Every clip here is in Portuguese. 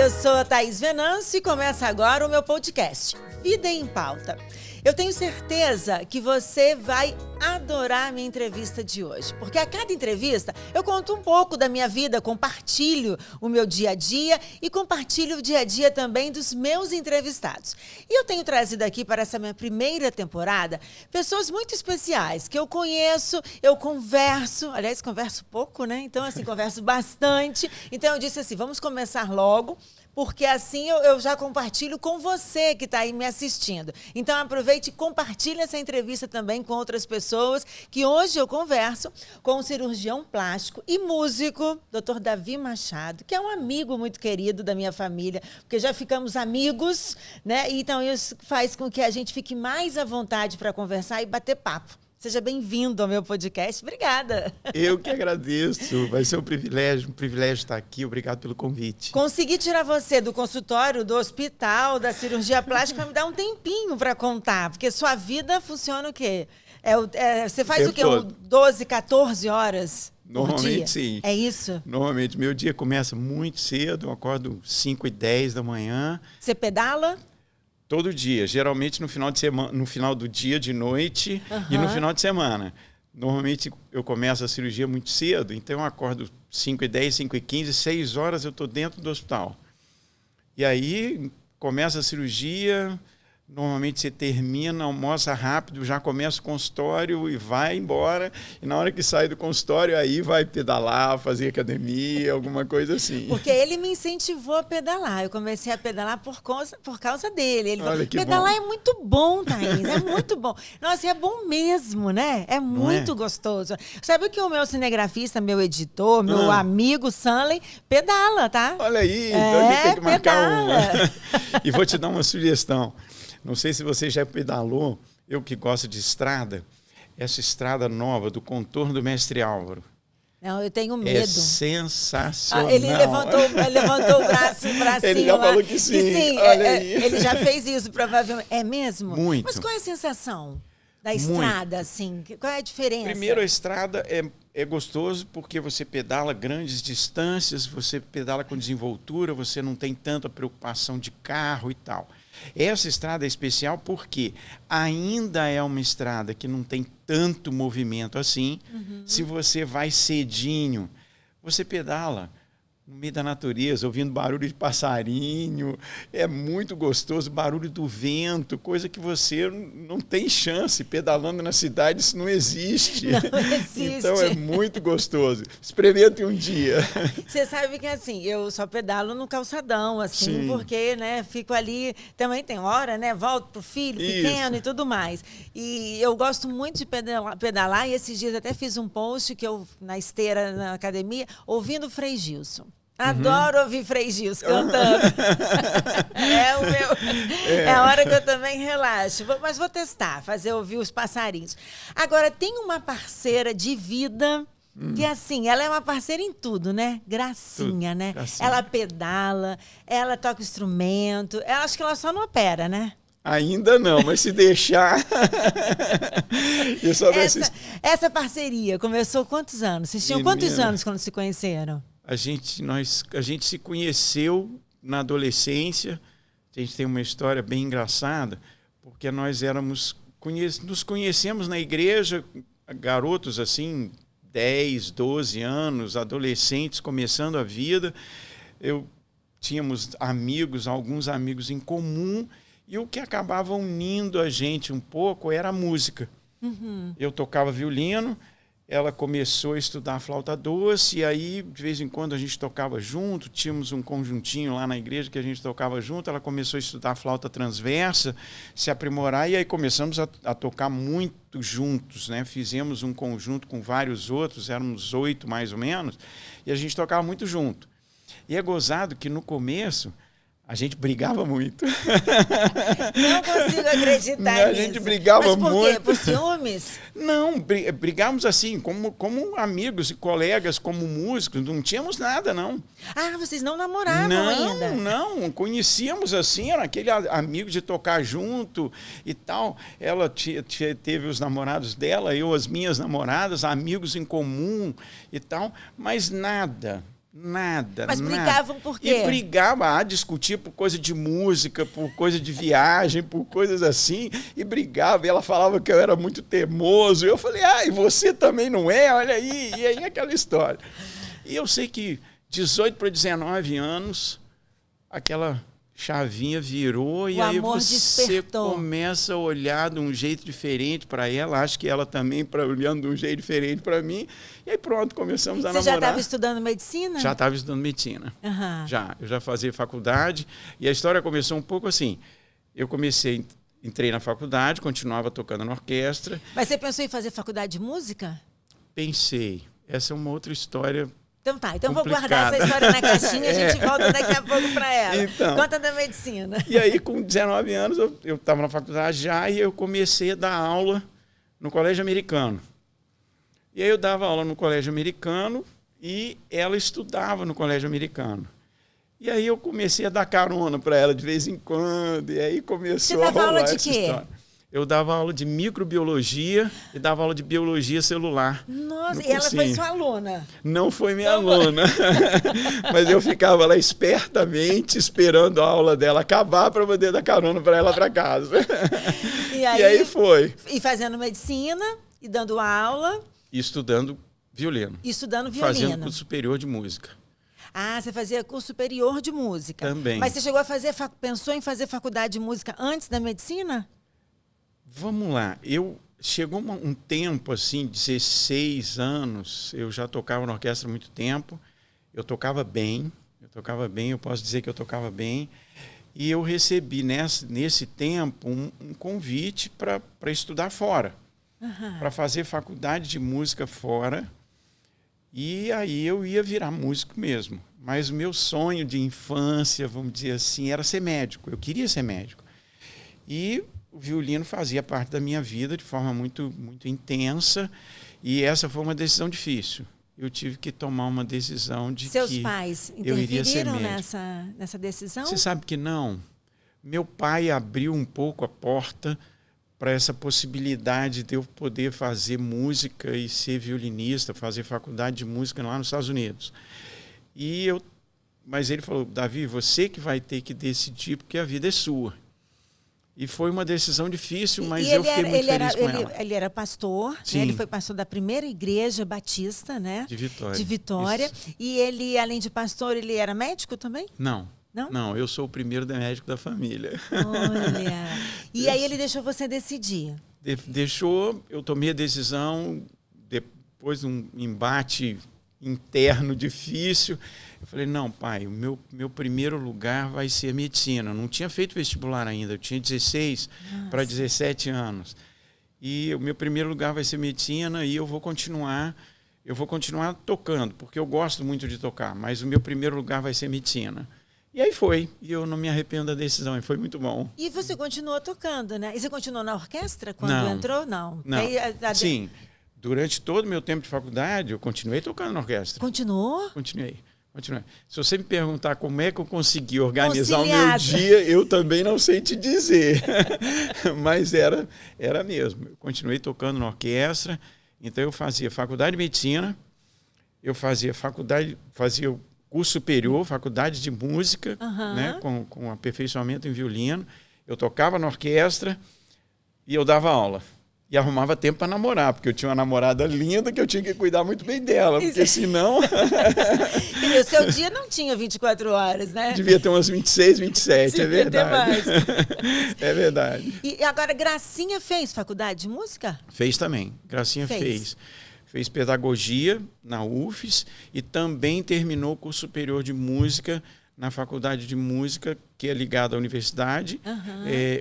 eu sou a Thaís Venâncio e começa agora o meu podcast, Vida em Pauta. Eu tenho certeza que você vai adorar a minha entrevista de hoje, porque a cada entrevista eu conto um pouco da minha vida, compartilho o meu dia a dia e compartilho o dia a dia também dos meus entrevistados. E eu tenho trazido aqui para essa minha primeira temporada pessoas muito especiais que eu conheço, eu converso, aliás, converso pouco, né? Então, assim, converso bastante. Então, eu disse assim, vamos começar logo, porque assim eu já compartilho com você que está aí me assistindo. Então, aproveite e compartilhe essa entrevista também com outras pessoas, que hoje eu converso com o cirurgião plástico e músico, Dr. Davi Machado, que é um amigo muito querido da minha família, porque já ficamos amigos, né? Então, isso faz com que a gente fique mais à vontade para conversar e bater papo. Seja bem-vindo ao meu podcast. Obrigada. Eu que agradeço. Vai ser um privilégio estar aqui. Obrigado pelo convite. Consegui tirar você do consultório, do hospital, da cirurgia plástica, me dar um tempinho para contar, porque sua vida funciona o quê? Você faz o quê? 12, 14 horas por dia? Normalmente, sim. É isso? Normalmente. Meu dia começa muito cedo. Eu acordo 5h10 da manhã. Você pedala? Todo dia, geralmente no final de semana, no final do dia, de noite e no final de semana. Normalmente eu começo a cirurgia muito cedo, então eu acordo 5h10, 5h15, 6 horas eu estou dentro do hospital. E aí começa a cirurgia, normalmente você termina, almoça rápido, já começa o consultório e vai embora. E na hora que sai do consultório, aí vai pedalar, fazer academia, alguma coisa assim. Porque ele me incentivou a pedalar. Eu comecei a pedalar por causa dele. Ele falou, pedalar é muito bom, Thaís, é muito bom. Nossa, é bom mesmo, né? É muito gostoso. Sabe o que o meu cinegrafista, meu editor, meu amigo Sanley, pedala, tá? Olha aí, então a gente tem que marcar uma. E vou te dar uma sugestão. Não sei se você já pedalou, eu que gosto de estrada, essa estrada nova do contorno do Mestre Álvaro. Não, eu tenho medo. É sensacional. Ele levantou o braço para cima. Ele já falou que sim. Olha aí. Ele já fez isso, provavelmente. É mesmo? Muito. Mas qual é a sensação da estrada, assim? Qual é a diferença? Primeiro, a estrada é gostoso porque você pedala grandes distâncias, você pedala com desenvoltura, você não tem tanta preocupação de carro e tal. Essa estrada é especial porque ainda é uma estrada que não tem tanto movimento assim. Se você vai cedinho, você pedala no meio da natureza, ouvindo barulho de passarinho, é muito gostoso, barulho do vento, coisa que você não tem chance, pedalando na cidade isso não existe. Não existe. Então é muito gostoso. Experimente um dia. Você sabe que assim, eu só pedalo no calçadão, assim, porque, né, fico ali, também tem hora, né, volto pro filho pequeno e tudo mais. E eu gosto muito de pedalar e esses dias até fiz um post que eu, na esteira, na academia, ouvindo o Frei Gilson. Adoro ouvir Frei Gilson cantando. É a hora que eu também relaxo. Mas vou testar, ouvir os passarinhos. Agora, tem uma parceira de vida que, assim, ela é uma parceira em tudo, né? Gracinha, né? Gracinha. Ela pedala, ela toca instrumento. Acho que ela só não opera, né? Ainda não, mas se deixar... Essa parceria começou quantos anos? Vocês tinham quantos anos quando se conheceram? A gente se conheceu na adolescência. A gente tem uma história bem engraçada, porque nós nos conhecemos na igreja, garotos assim, 10, 12 anos, adolescentes, começando a vida. Tínhamos alguns amigos em comum, e o que acabava unindo a gente um pouco era a música. Eu tocava violino, ela começou a estudar flauta doce, e aí, de vez em quando, a gente tocava junto, tínhamos um conjuntinho lá na igreja que a gente tocava junto, ela começou a estudar flauta transversa, se aprimorar, e aí começamos a tocar muito juntos, né? Fizemos um conjunto com vários outros, éramos 8 mais ou menos, e a gente tocava muito junto. E é gozado que no começo... A gente brigava muito. Não consigo acreditar nisso. A gente brigava muito. Mas por quê? Por ciúmes? Não, brigávamos assim, como amigos e colegas, como músicos, não tínhamos nada, não. Ah, vocês não namoravam ainda? Não, conhecíamos assim, era aquele amigo de tocar junto e tal. Ela teve os namorados dela, eu as minhas namoradas, amigos em comum e tal, mas nada Nada. Mas nada. brigavam por quê? E brigava a discutir por coisa de música, por coisa de viagem, por coisas assim. E brigava. E ela falava que eu era muito teimoso. E eu falei, e você também não é? Olha aí. E aí aquela história. E eu sei que 18 para 19 anos, aquela chavinha virou e aí você despertou. começa a olhar de um jeito diferente para ela, acho que ela também olhando de um jeito diferente para mim, e aí pronto, começamos a namorar. Você já estava estudando medicina? Já estava estudando medicina. Uhum. Eu já fazia faculdade, e a história começou um pouco assim, entrei na faculdade, continuava tocando na orquestra. Mas você pensou em fazer faculdade de música? Pensei, essa é uma outra história. Então tá, então complicada. Vou guardar essa história na caixinha e a gente volta daqui a pouco para ela. Então, conta da medicina. E aí, com 19 anos, eu estava na faculdade já e eu comecei a dar aula no colégio americano. E aí eu dava aula no colégio americano e ela estudava no colégio americano. E aí eu comecei a dar carona para ela de vez em quando, e aí começou a rolar aula de essa quê? história. Eu dava aula de microbiologia e dava aula de biologia celular. Nossa, e ela foi sua aluna? Não foi minha aluna, mas eu ficava lá espertamente esperando a aula dela acabar para poder dar carona para ela para casa. E aí foi. E fazendo medicina, e dando aula. E estudando violino. Fazendo curso superior de música. Ah, você fazia curso superior de música. Também. Mas você chegou a pensou em fazer faculdade de música antes da medicina? Vamos lá, chegou um tempo, assim, 16 anos, eu já tocava na orquestra há muito tempo, eu tocava bem, eu posso dizer que eu tocava bem, e eu recebi nesse tempo um convite para estudar fora, para fazer faculdade de música fora, e aí eu ia virar músico mesmo. Mas o meu sonho de infância, vamos dizer assim, era ser médico, eu queria ser médico. E o violino fazia parte da minha vida de forma muito, muito intensa, e essa foi uma decisão difícil. Eu tive que tomar uma decisão de Seus que pais eu iria ser interferiram médico. nessa decisão? Você sabe que não. Meu pai abriu um pouco a porta para essa possibilidade de eu poder fazer música e ser violinista, fazer faculdade de música lá nos Estados Unidos. Mas ele falou, Davi, você que vai ter que decidir, porque a vida é sua. E foi uma decisão difícil, mas eu fiquei muito feliz com ela. Ele era pastor, né? Ele foi pastor da primeira igreja batista, né? De Vitória. De Vitória. Isso. E ele, além de pastor, ele era médico também? Não. Não, eu sou o primeiro médico da família. Olha. E aí ele deixou você decidir? Deixou, eu tomei a decisão, depois de um embate interno difícil. Eu falei, não, pai, o meu primeiro lugar vai ser a medicina. Eu não tinha feito vestibular ainda, eu tinha 16 para 17 anos. E o meu primeiro lugar vai ser medicina e eu vou continuar tocando, porque eu gosto muito de tocar, mas o meu primeiro lugar vai ser medicina. E aí foi, e eu não me arrependo da decisão, e foi muito bom. E você continuou tocando, né? E você continuou na orquestra quando entrou? Não. Aí, sim, durante todo o meu tempo de faculdade, eu continuei tocando na orquestra. Continuou? Continuei. Se você me perguntar como é que eu consegui organizar o meu dia, eu também não sei te dizer. Mas era mesmo. Eu continuei tocando na orquestra, então eu fazia faculdade de medicina, eu fazia o curso superior, faculdade de música, né, com aperfeiçoamento em violino. Eu tocava na orquestra e eu dava aula. E arrumava tempo para namorar, porque eu tinha uma namorada linda que eu tinha que cuidar muito bem dela, porque senão... E o seu dia não tinha 24 horas, né? Devia ter umas 26, 27, Devia é verdade. Ter mais. É verdade. E agora, Gracinha fez faculdade de música? Fez também. Gracinha fez. Fez pedagogia na UFES e também terminou o curso superior de música na Faculdade de Música, que é ligada à universidade,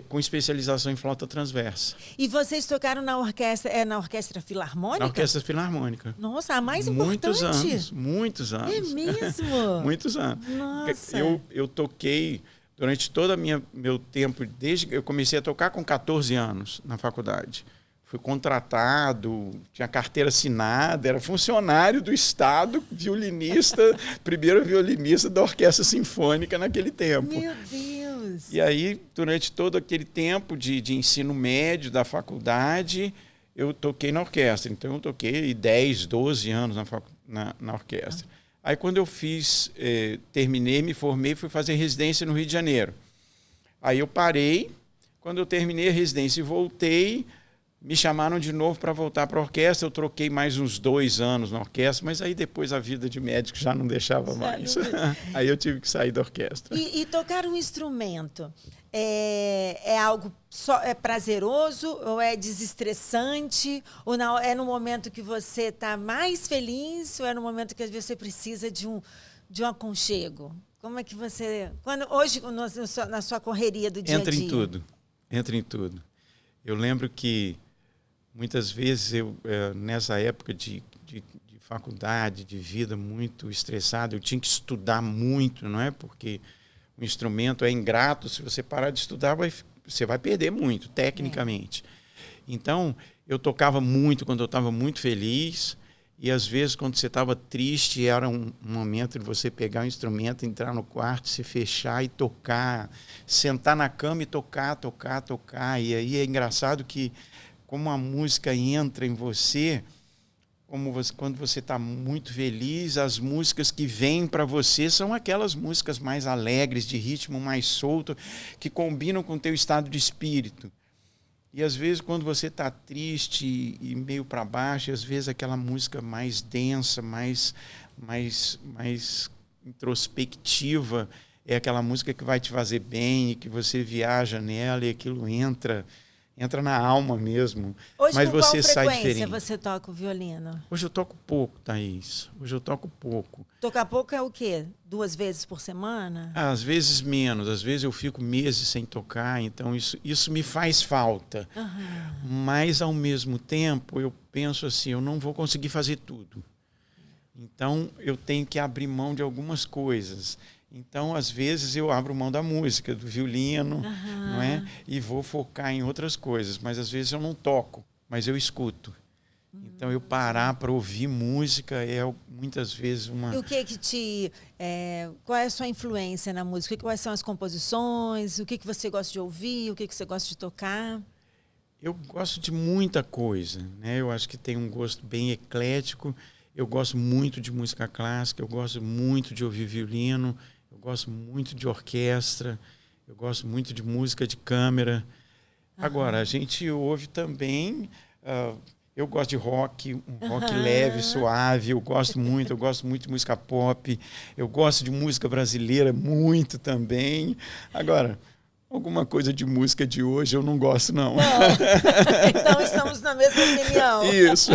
com especialização em flauta transversa. E vocês tocaram na orquestra filarmônica? Na orquestra filarmônica. Nossa, a mais importante. Muitos anos. É mesmo? Muitos anos. Nossa. Eu toquei durante todo meu tempo, desde que eu comecei a tocar com 14 anos na faculdade. Fui contratado, tinha carteira assinada, era funcionário do Estado, primeiro violinista da Orquestra Sinfônica naquele tempo. Meu Deus! E aí, durante todo aquele tempo de ensino médio da faculdade, eu toquei na orquestra. Então, eu toquei 10, 12 anos na orquestra. Aí quando eu terminei, me formei, fui fazer residência no Rio de Janeiro. Aí eu parei, quando eu terminei a residência e voltei, me chamaram de novo para voltar para a orquestra. Eu troquei mais uns 2 anos na orquestra, mas aí depois a vida de médico já não deixava mais. Aí eu tive que sair da orquestra. E tocar um instrumento é algo prazeroso ou é desestressante? Ou não, é no momento que você está mais feliz ou é no momento que você precisa de um aconchego? Como é que você... Hoje, na sua correria do dia a dia? Entra em tudo. Eu lembro que muitas vezes nessa época de faculdade, de vida muito estressada, eu tinha que estudar muito, não é? Porque o instrumento é ingrato, se você parar de estudar, você vai perder muito, tecnicamente. Então, eu tocava muito quando eu estava muito feliz, e às vezes quando você estava triste, era um momento de você pegar o instrumento, entrar no quarto, se fechar e tocar, sentar na cama e tocar. E aí é engraçado que como a música entra em você, quando você está muito feliz, as músicas que vêm para você são aquelas músicas mais alegres, de ritmo mais solto, que combinam com o teu estado de espírito. E às vezes quando você está triste e meio para baixo, às vezes aquela música mais densa, mais introspectiva, é aquela música que vai te fazer bem e que você viaja nela e aquilo entra na alma mesmo. Hoje, mas com você qual sai frequência diferente. você toca o violino? Hoje eu toco pouco, Thaís. Hoje eu toco pouco. Tocar pouco é o quê? 2 vezes por semana? Às vezes menos. Às vezes eu fico meses sem tocar, então isso me faz falta. Mas, ao mesmo tempo, eu penso assim, eu não vou conseguir fazer tudo. Então, eu tenho que abrir mão de algumas coisas. Então, às vezes, eu abro mão da música, do violino, não é? E vou focar em outras coisas. Mas, às vezes, eu não toco, mas eu escuto. Então, eu parar para ouvir música é, muitas vezes, uma... E o que qual é a sua influência na música? Quais são as composições? O que você gosta de ouvir? O que você gosta de tocar? Eu gosto de muita coisa, né? Eu acho que tem um gosto bem eclético. Eu gosto muito de música clássica, eu gosto muito de ouvir violino, eu gosto muito de orquestra, eu gosto muito de música de câmara. Agora, a gente ouve também... eu gosto de rock, um rock leve, suave, eu gosto muito de música pop, eu gosto de música brasileira muito também. Agora, alguma coisa de música de hoje eu não gosto, não. Então estamos na mesma opinião. Isso,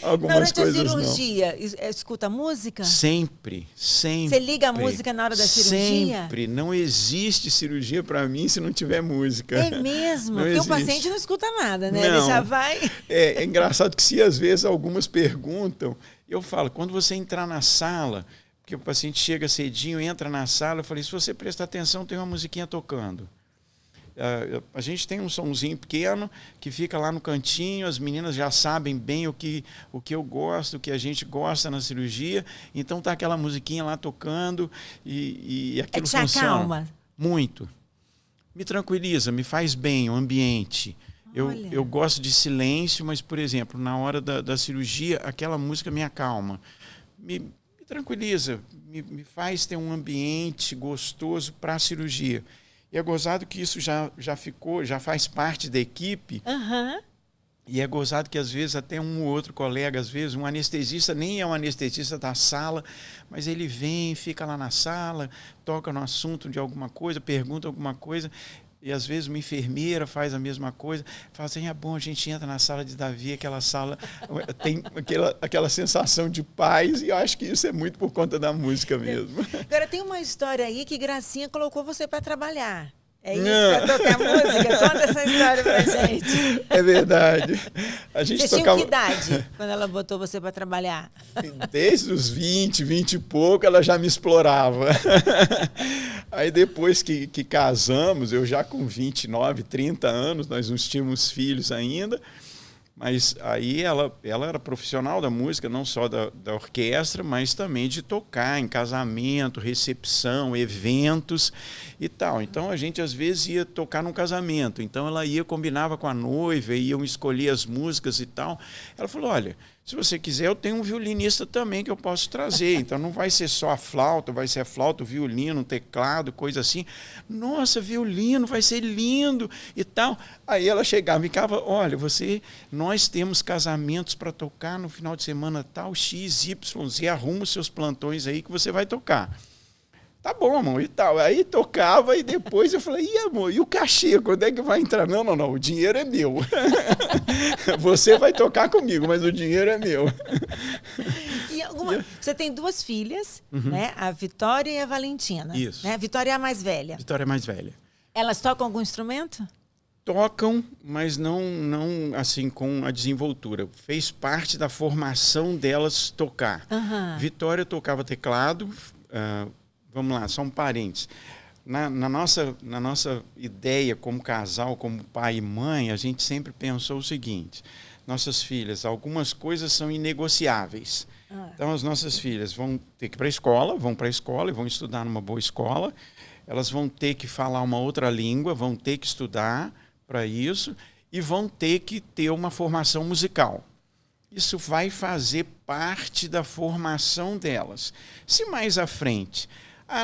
algumas Durante coisas a cirurgia, escuta música? Sempre. Você liga a música na hora da cirurgia? Sempre. Não existe cirurgia para mim se não tiver música. É mesmo? Porque o paciente não escuta nada, né? Não. Ele já vai... É engraçado que se às vezes algumas perguntam, eu falo, quando você entrar na sala, porque o paciente chega cedinho, entra na sala, eu falei, se você prestar atenção, tem uma musiquinha tocando. A gente tem um sonzinho pequeno que fica lá no cantinho, as meninas já sabem bem o que eu gosto, o que a gente gosta na cirurgia, então tá aquela musiquinha lá tocando e aquilo funciona. Te acalma? Muito. Me tranquiliza, me faz bem o ambiente. Eu gosto de silêncio, mas, por exemplo, na hora da cirurgia, aquela música me acalma. Me tranquiliza, me faz ter um ambiente gostoso para a cirurgia. E é gozado que isso já faz parte da equipe. E é gozado que, às vezes, até um ou outro colega, às vezes, um anestesista, nem é um anestesista da sala, mas ele vem, fica lá na sala, toca no assunto de alguma coisa, pergunta alguma coisa, e, às vezes, uma enfermeira faz a mesma coisa, fala assim, é bom, a gente entra na sala de Davi, aquela sala tem aquela sensação de paz, e eu acho que isso é muito por conta da música mesmo. Agora, tem uma história aí que Gracinha colocou você para trabalhar. É isso, para tocar música? Conta essa história pra gente. É verdade. Você tinha que idade quando ela botou você para trabalhar? Desde os 20 e pouco, ela já me explorava. Aí depois que casamos, eu já com 29, 30 anos, nós não tínhamos filhos ainda, mas aí ela era profissional da música, não só da orquestra, mas também de tocar em casamento, recepção, eventos e tal. Então a gente às vezes ia tocar num casamento, então ela combinava com a noiva, iam escolher as músicas e tal. Ela falou, olha, Se você quiser, eu tenho um violinista também que eu posso trazer. Então não vai ser só a flauta, vai ser a flauta, o violino, o teclado, coisa assim. Nossa, violino, vai ser lindo e tal. Aí ela chegava e ficava, olha, nós temos casamentos para tocar no final de semana tal, X, Y, Z, arruma os seus plantões aí que você vai tocar. Tá bom, amor, e tal. Aí tocava e depois eu falei, e amor, e o cachê, quando é que vai entrar? Não, o dinheiro é meu. Você vai tocar comigo, mas o dinheiro é meu. Você tem 2 filhas, né? A Vitória e a Valentina. Isso. Né? A Vitória é a mais velha. Vitória é mais velha. Elas tocam algum instrumento? Tocam, mas não assim com a desenvoltura. Fez parte da formação delas tocar. Vitória tocava teclado, vamos lá, só um parênteses. Na nossa ideia como casal, como pai e mãe, a gente sempre pensou o seguinte: nossas filhas, algumas coisas são inegociáveis. Então, as nossas filhas vão ter que ir para a escola e vão estudar numa boa escola. Elas vão ter que falar uma outra língua, vão ter que estudar para isso e vão ter que ter uma formação musical. Isso vai fazer parte da formação delas. Se mais à frente,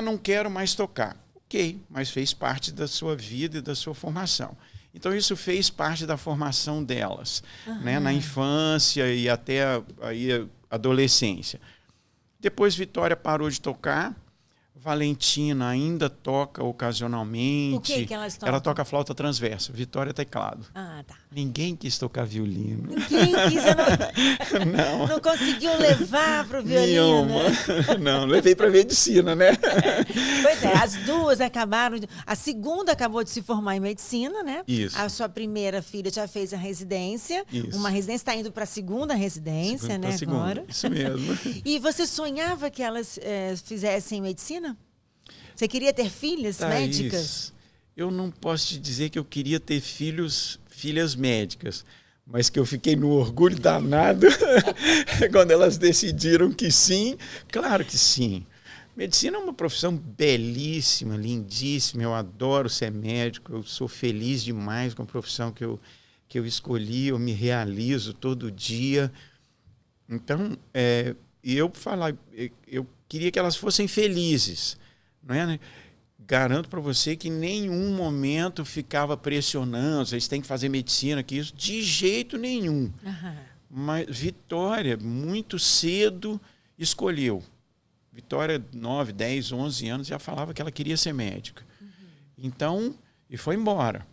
não quero mais tocar. Ok, mas fez parte da sua vida e da sua formação. Então, isso fez parte da formação delas, né, na infância e até aí, adolescência. Depois, Vitória parou de tocar. Valentina ainda toca ocasionalmente. O que elas tocam? Ela toca flauta transversa. Vitória, teclado. Tá. Ninguém quis tocar violino. Ninguém quis. Não conseguiu levar para o violino. Não, levei para medicina, né? Pois é, as duas acabaram. A segunda acabou de se formar em medicina, né? Isso. A sua primeira filha já fez a residência. Isso. Uma residência, está indo para a segunda residência, né? Agora. Isso mesmo. E você sonhava que elas fizessem medicina? Você queria ter filhas médicas? Eu não posso te dizer que eu queria ter filhas médicas, mas que eu fiquei no orgulho danado quando elas decidiram que sim. Claro que sim. Medicina é uma profissão belíssima, lindíssima. Eu adoro ser médico, eu sou feliz demais com a profissão que eu escolhi, eu me realizo todo dia. Então, eu queria que elas fossem felizes. Não é, né? Garanto para você que em nenhum momento ficava pressionando, vocês têm que fazer medicina, que isso, de jeito nenhum. Mas Vitória, muito cedo, escolheu. Vitória, 9, 10, 11 anos, já falava que ela queria ser médica. Então, e foi embora.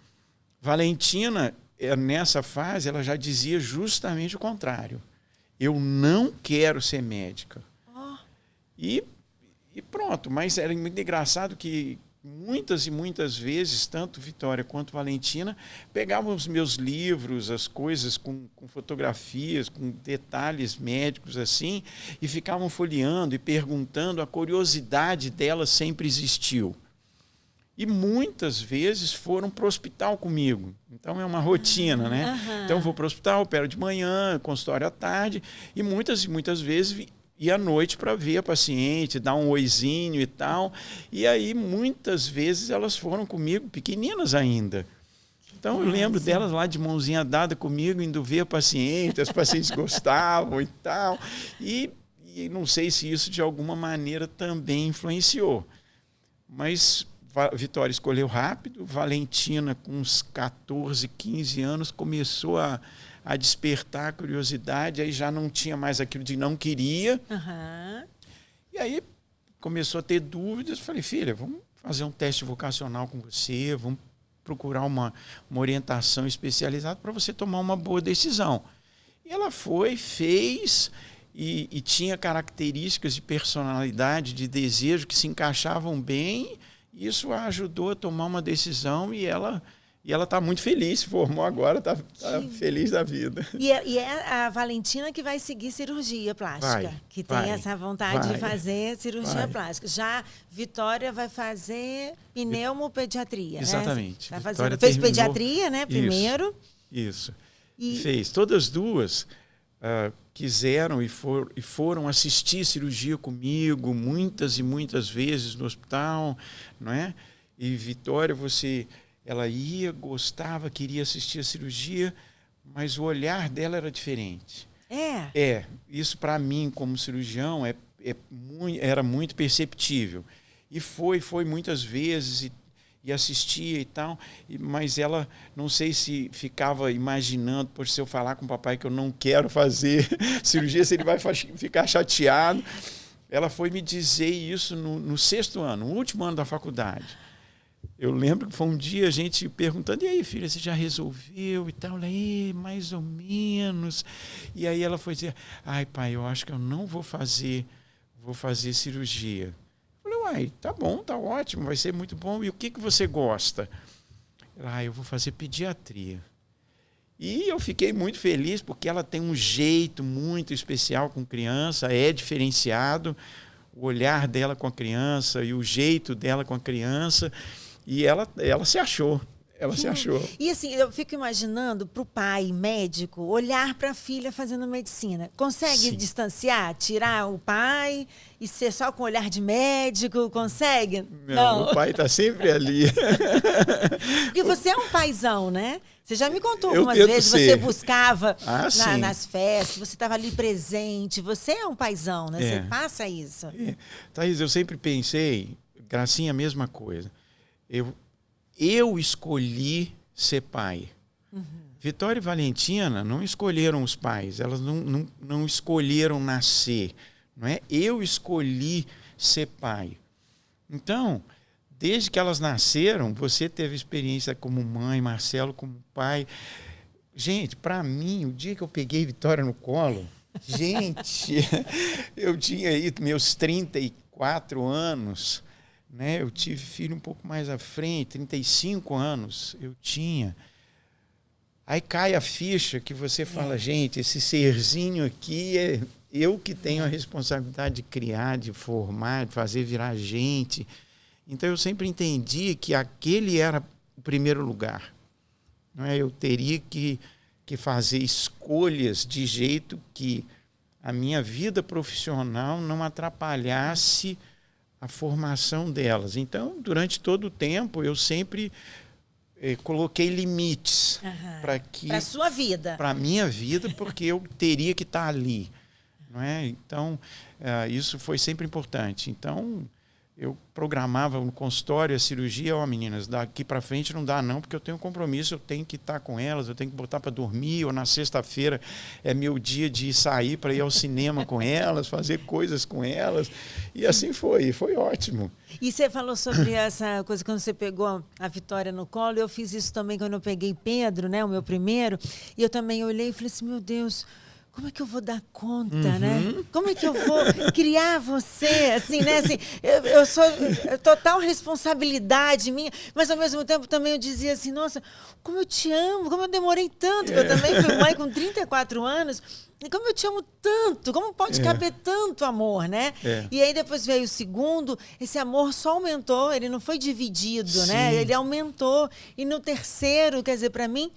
Valentina, nessa fase, ela já dizia justamente o contrário. Eu não quero ser médica. E pronto, mas era muito engraçado que muitas e muitas vezes, tanto Vitória quanto Valentina, pegavam os meus livros, as coisas com fotografias, com detalhes médicos assim, e ficavam folheando e perguntando, a curiosidade delas sempre existiu. E muitas vezes foram para o hospital comigo. Então, é uma rotina, né? Então, eu vou para o hospital, opero de manhã, consultório à tarde, e muitas vezes ia à noite para ver a paciente, dar um oizinho e tal. E aí, muitas vezes, elas foram comigo, pequeninas ainda. Então, eu lembro delas lá de mãozinha dada comigo, indo ver a paciente, as pacientes gostavam e tal. E não sei se isso, de alguma maneira, também influenciou. Mas Vitória escolheu rápido, Valentina, com uns 14, 15 anos, começou a despertar a curiosidade, aí já não tinha mais aquilo de não queria. E aí começou a ter dúvidas. Falei, filha, vamos fazer um teste vocacional com você, vamos procurar uma orientação especializada para você tomar uma boa decisão. E ela fez, e tinha características de personalidade, de desejo que se encaixavam bem. Isso a ajudou a tomar uma decisão e ela está muito feliz, se formou agora, está feliz da vida. E é a Valentina que vai seguir cirurgia plástica, tem essa vontade de fazer cirurgia plástica. Já Vitória vai fazer pneumopediatria. Exatamente. Né? Fez pediatria, né, primeiro. Isso. Fez. Todas as duas quiseram e foram assistir cirurgia comigo muitas e muitas vezes no hospital, não é? E Vitória, ela ia, gostava, queria assistir a cirurgia, mas o olhar dela era diferente. Isso para mim, como cirurgião, era muito perceptível. E foi muitas vezes, e assistia e tal, mas ela, não sei se ficava imaginando, por se eu falar com o papai que eu não quero fazer cirurgia, se ele vai ficar chateado. Ela foi me dizer isso no 6º ano, no último ano da faculdade. Eu lembro que foi um dia a gente perguntando, e aí, filha, você já resolveu e tal? Ela, mais ou menos. E aí ela foi dizer, ai, pai, eu acho que eu não vou fazer cirurgia. Eu falei, uai, tá bom, tá ótimo, vai ser muito bom. E o que você gosta? Ela, eu vou fazer pediatria. E eu fiquei muito feliz porque ela tem um jeito muito especial com criança, é diferenciado, o olhar dela com a criança e o jeito dela com a criança. E ela se achou. Se achou. E assim, eu fico imaginando para o pai médico olhar para a filha fazendo medicina. Consegue distanciar, tirar o pai e ser só com olhar de médico? Consegue? Não. O pai está sempre ali. Porque você é um paizão, né? Você já me contou algumas vezes, você buscava nas festas, você estava ali presente. Você é um paizão, né? Você passa isso. Thaís, eu sempre pensei, Gracinha, a mesma coisa. Eu escolhi ser pai. Vitória e Valentina não escolheram os pais, elas não escolheram nascer. Não é? Eu escolhi ser pai. Então, desde que elas nasceram, você teve experiência como mãe, Marcelo como pai. Gente, para mim, o dia que eu peguei Vitória no colo, eu tinha aí meus 34 anos. Né? Eu tive filho um pouco mais à frente, 35 anos eu tinha. Aí cai a ficha que você fala, gente, esse serzinho aqui é eu que tenho a responsabilidade de criar, de formar, de fazer virar gente. Então eu sempre entendi que aquele era o primeiro lugar. Não é? Eu teria que fazer escolhas de jeito que a minha vida profissional não atrapalhasse a formação delas. Então, durante todo o tempo, eu sempre coloquei limites para a sua vida. Para a minha vida, porque eu teria que estar ali. Não é? Então, isso foi sempre importante. Então, eu programava no consultório a cirurgia, meninas, daqui para frente não dá não, porque eu tenho um compromisso, eu tenho que estar com elas, eu tenho que botar para dormir, ou na sexta-feira é meu dia de sair para ir ao cinema com elas, fazer coisas com elas, e assim foi ótimo. E você falou sobre essa coisa quando você pegou a Vitória no colo, eu fiz isso também quando eu peguei Pedro, né, o meu primeiro, e eu também olhei e falei assim, meu Deus, como é que eu vou dar conta, né? Como é que eu vou criar você, assim, né? Assim, eu sou total responsabilidade minha, mas ao mesmo tempo também eu dizia assim, nossa, como eu te amo, como eu demorei tanto, eu também fui mãe com 34 anos, e como eu te amo tanto, como pode caber tanto amor, né? E aí depois veio o segundo, esse amor só aumentou, ele não foi dividido, né? Ele aumentou, e no terceiro, quer dizer, para mim,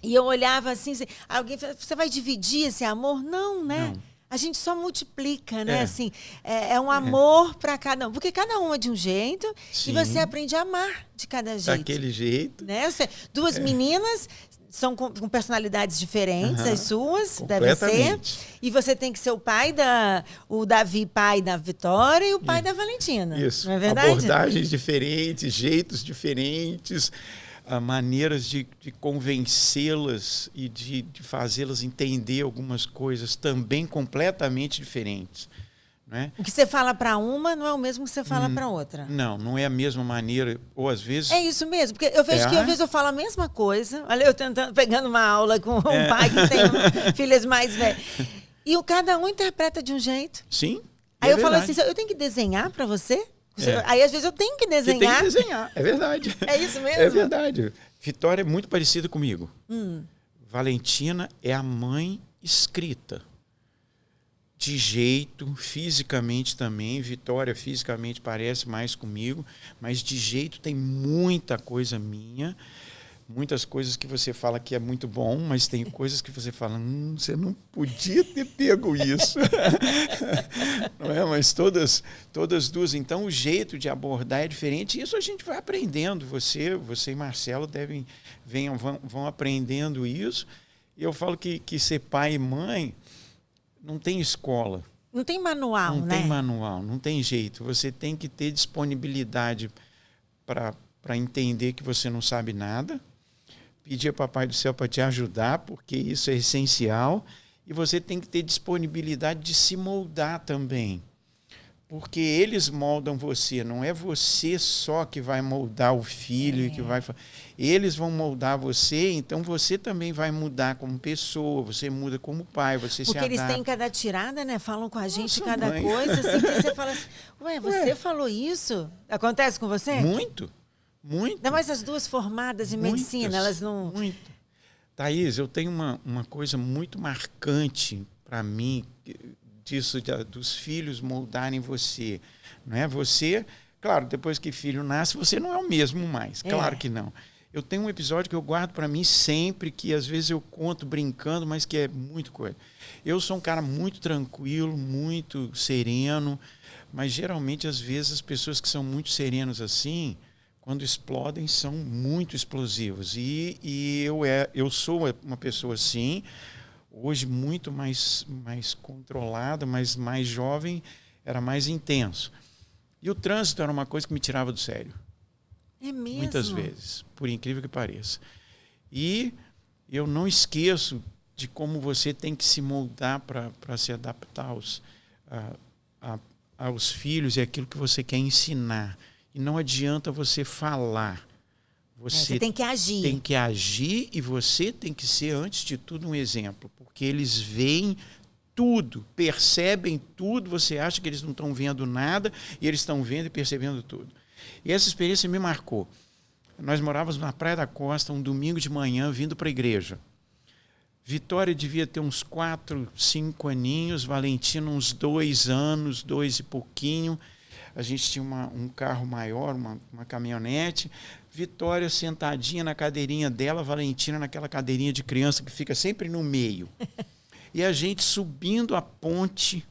e eu olhava assim, alguém falava, você vai dividir esse amor? Não, né? Não. A gente só multiplica, né? Assim, é um amor para cada um. Porque cada um é de um jeito e você aprende a amar de cada jeito. Daquele jeito. Né? Duas meninas são com personalidades diferentes, as suas, devem ser. E você tem que ser o pai o Davi, pai da Vitória, e o pai da Valentina. Isso. Não é verdade? Abordagens diferentes, jeitos diferentes. Maneiras de convencê-las e de fazê-las entender algumas coisas também completamente diferentes. Né? O que você fala para uma não é o mesmo que você fala para outra. Não é a mesma maneira, ou às vezes... É isso mesmo, porque eu vejo que às vezes eu falo a mesma coisa, olha eu pegando uma aula com um pai que tem filhas mais velhas, e cada um interpreta de um jeito. Sim. Aí eu falo assim, eu tenho que desenhar para você? Aí, às vezes, eu tenho que desenhar. Você tem que desenhar, é verdade. É isso mesmo? É verdade. Vitória é muito parecida comigo. Valentina é a mãe escrita. De jeito, fisicamente também. Vitória fisicamente parece mais comigo, mas de jeito tem muita coisa minha. Muitas coisas que você fala que é muito bom, mas tem coisas que você fala, você não podia ter pego isso. Não é? Mas todas duas. Então, o jeito de abordar é diferente. Isso a gente vai aprendendo. Você e Marcelo vão aprendendo isso. E eu falo que ser pai e mãe não tem escola. Não tem manual, né? Não tem manual, não tem jeito. Você tem que ter disponibilidade para entender que você não sabe nada, pedir ao Papai do Céu para te ajudar, porque isso é essencial, e você tem que ter disponibilidade de se moldar também. Porque eles moldam você, não é você só que vai moldar o filho, que vai... Eles vão moldar você, então você também vai mudar como pessoa, você muda como pai, você se adapta. Porque eles têm cada tirada, né? Falam com a gente cada coisa, assim, que você fala assim, você falou isso? Acontece com você? Muito. Ainda mais as duas formadas em medicina, elas não... Muito. Thaís, eu tenho uma coisa muito marcante para mim, disso dos filhos moldarem você, não é? Você, claro, depois que filho nasce, você não é o mesmo mais, claro que não. Eu tenho um episódio que eu guardo para mim sempre, que às vezes eu conto brincando, mas que é muito coisa. Eu sou um cara muito tranquilo, muito sereno, mas geralmente às vezes as pessoas que são muito serenos assim, quando explodem, são muito explosivos. E eu sou uma pessoa assim, hoje muito mais controlada, mas mais jovem, era mais intenso. E o trânsito era uma coisa que me tirava do sério. É mesmo? Muitas vezes, por incrível que pareça. E eu não esqueço de como você tem que se moldar para se adaptar aos filhos e aquilo que você quer ensinar. E não adianta você falar. Você tem que agir. Tem que agir e você tem que ser, antes de tudo, um exemplo. Porque eles veem tudo, percebem tudo, você acha que eles não estão vendo nada e eles estão vendo e percebendo tudo. E essa experiência me marcou. Nós morávamos na Praia da Costa, um domingo de manhã, vindo para a igreja. Vitória devia ter uns 4, 5 aninhos, Valentina uns 2 anos, 2 e pouquinho. A gente tinha um carro maior, uma caminhonete. Vitória sentadinha na cadeirinha dela, Valentina naquela cadeirinha de criança que fica sempre no meio. E a gente subindo a ponte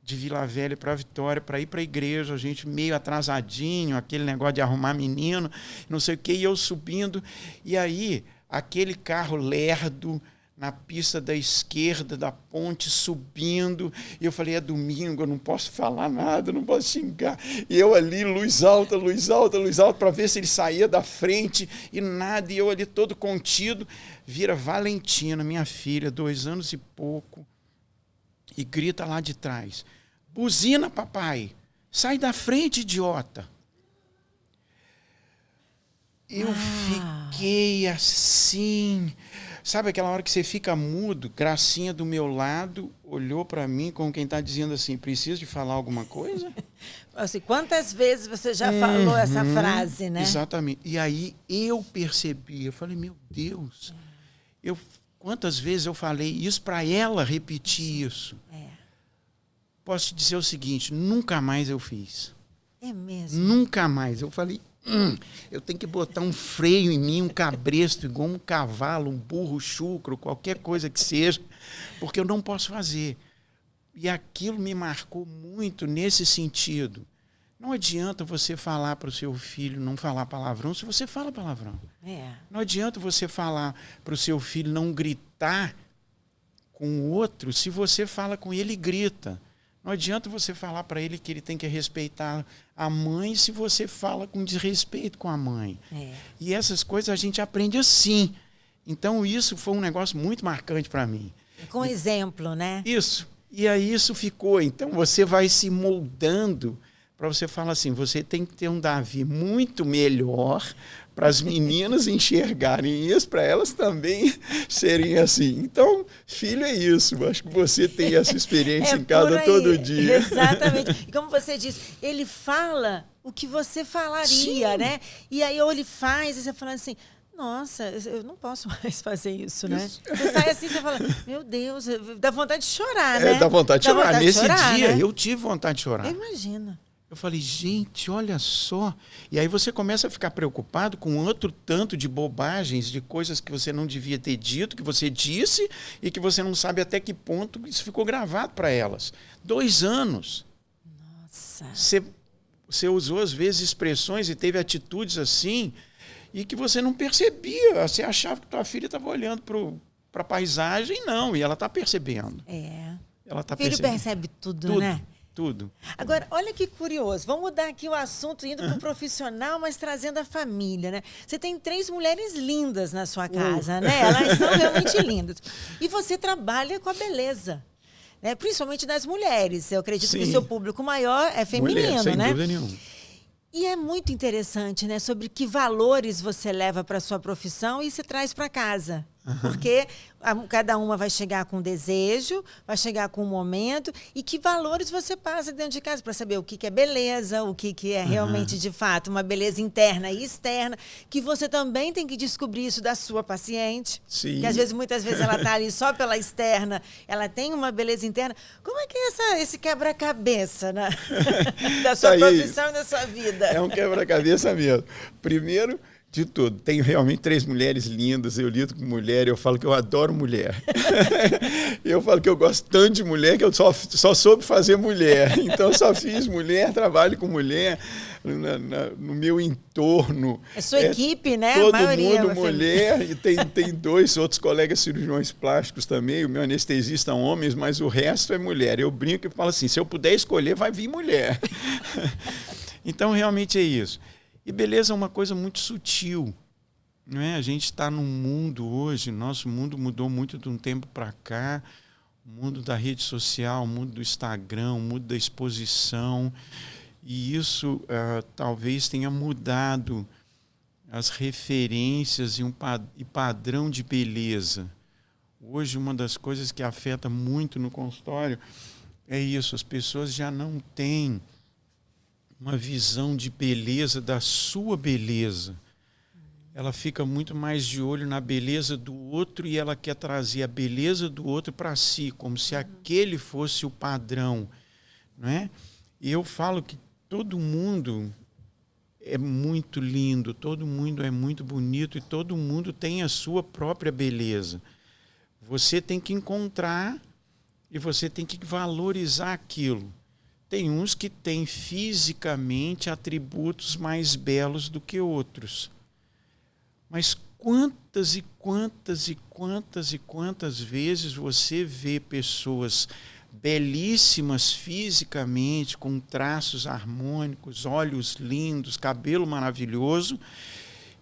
de Vila Velha para Vitória, para ir para a igreja, a gente meio atrasadinho, aquele negócio de arrumar menino, não sei o quê, e eu subindo. E aí, aquele carro lerdo, na pista da esquerda da ponte, subindo, e eu falei, é domingo, eu não posso falar nada, não posso xingar, e eu ali, luz alta, para ver se ele saía da frente, e nada, e eu ali todo contido, vira Valentina, minha filha, 2 anos e pouco, e grita lá de trás, buzina, papai, sai da frente, idiota. Eu fiquei assim... Sabe aquela hora que você fica mudo? Gracinha do meu lado, olhou para mim como quem está dizendo assim, preciso de falar alguma coisa? Assim, quantas vezes você já falou essa frase, né? Exatamente. E aí eu percebi, eu falei, meu Deus, quantas vezes eu falei isso para ela repetir isso? Posso te dizer o seguinte, nunca mais eu fiz. É mesmo? Nunca mais. Eu falei... eu tenho que botar um freio em mim, um cabresto, igual um cavalo, um burro chucro, qualquer coisa que seja, porque eu não posso fazer. E aquilo me marcou muito nesse sentido. Não adianta você falar para o seu filho não falar palavrão se você fala palavrão. Não adianta você falar para o seu filho não gritar com o outro se você fala com ele e grita. Não adianta você falar para ele que ele tem que respeitar a mãe se você fala com desrespeito com a mãe. E essas coisas a gente aprende assim. Então isso foi um negócio muito marcante para mim. Com exemplo, né? Isso. E aí isso ficou. Então você vai se moldando para você falar assim, você tem que ter um Davi muito melhor para as meninas enxergarem isso, para elas também serem assim. Então, filho é isso. Acho que você tem essa experiência em casa todo dia. Exatamente. E como você disse, ele fala o que você falaria, Sim. né? E aí ou ele faz, e você fala assim, nossa, eu não posso mais fazer isso, né? Você sai assim, você fala, meu Deus, dá vontade de chorar, né? Dá vontade de chorar. Nesse dia, né? eu tive vontade de chorar. Eu imagino. Eu falei, gente, olha só. E aí você começa a ficar preocupado com outro tanto de bobagens, de coisas que você não devia ter dito, que você disse e que você não sabe até que ponto isso ficou gravado para elas. 2 anos. Nossa. Você usou, às vezes, expressões e teve atitudes assim e que você não percebia. Você achava que tua filha estava olhando para a paisagem, não, e ela está percebendo. ela está O filho percebendo. percebe tudo, né? Tudo. Agora, olha que curioso. Vamos mudar aqui o assunto, indo para o profissional, mas trazendo a família, né? Você tem 3 mulheres lindas na sua casa, né? Elas são realmente lindas. E você trabalha com a beleza, né? Principalmente das mulheres. Eu acredito que o seu público maior é feminino, mulher, sem né? dúvida nenhuma. E é muito interessante, né? Sobre que valores você leva para a sua profissão e se traz para casa. Porque cada uma vai chegar com um desejo, vai chegar com um momento, e que valores você passa dentro de casa para saber o que é beleza, o que é realmente, de fato, uma beleza interna e externa, que você também tem que descobrir isso da sua paciente. Sim. Que às vezes, muitas vezes, ela está ali só pela externa, ela tem uma beleza interna. Como é que é esse quebra-cabeça, né? Da sua profissão e da sua vida? É um quebra-cabeça mesmo. Primeiro de tudo, tenho realmente 3 mulheres lindas, eu lido com mulher, eu falo que eu adoro mulher. Eu falo que eu gosto tanto de mulher que eu só soube fazer mulher. Então, só fiz mulher, trabalho com mulher no meu entorno. É sua equipe, né? Todo a maioria mundo mulher, e tem 2 outros colegas cirurgiões plásticos também, o meu anestesista homens, mas o resto é mulher. Eu brinco e falo assim, se eu puder escolher, vai vir mulher. Então, realmente é isso. E beleza é uma coisa muito sutil, não é? A gente está num mundo hoje, nosso mundo mudou muito de um tempo para cá, o mundo da rede social, o mundo do Instagram, o mundo da exposição, e isso talvez tenha mudado as referências e padrão de beleza. Hoje, uma das coisas que afeta muito no consultório é isso, as pessoas já não têm uma visão de beleza, da sua beleza. Ela fica muito mais de olho na beleza do outro e ela quer trazer a beleza do outro para si, como se aquele fosse o padrão, não é? E eu falo que todo mundo é muito lindo, todo mundo é muito bonito e todo mundo tem a sua própria beleza. Você tem que encontrar e você tem que valorizar aquilo. Tem uns que têm fisicamente atributos mais belos do que outros. Mas quantas e quantas e quantas e quantas vezes você vê pessoas belíssimas fisicamente, com traços harmônicos, olhos lindos, cabelo maravilhoso,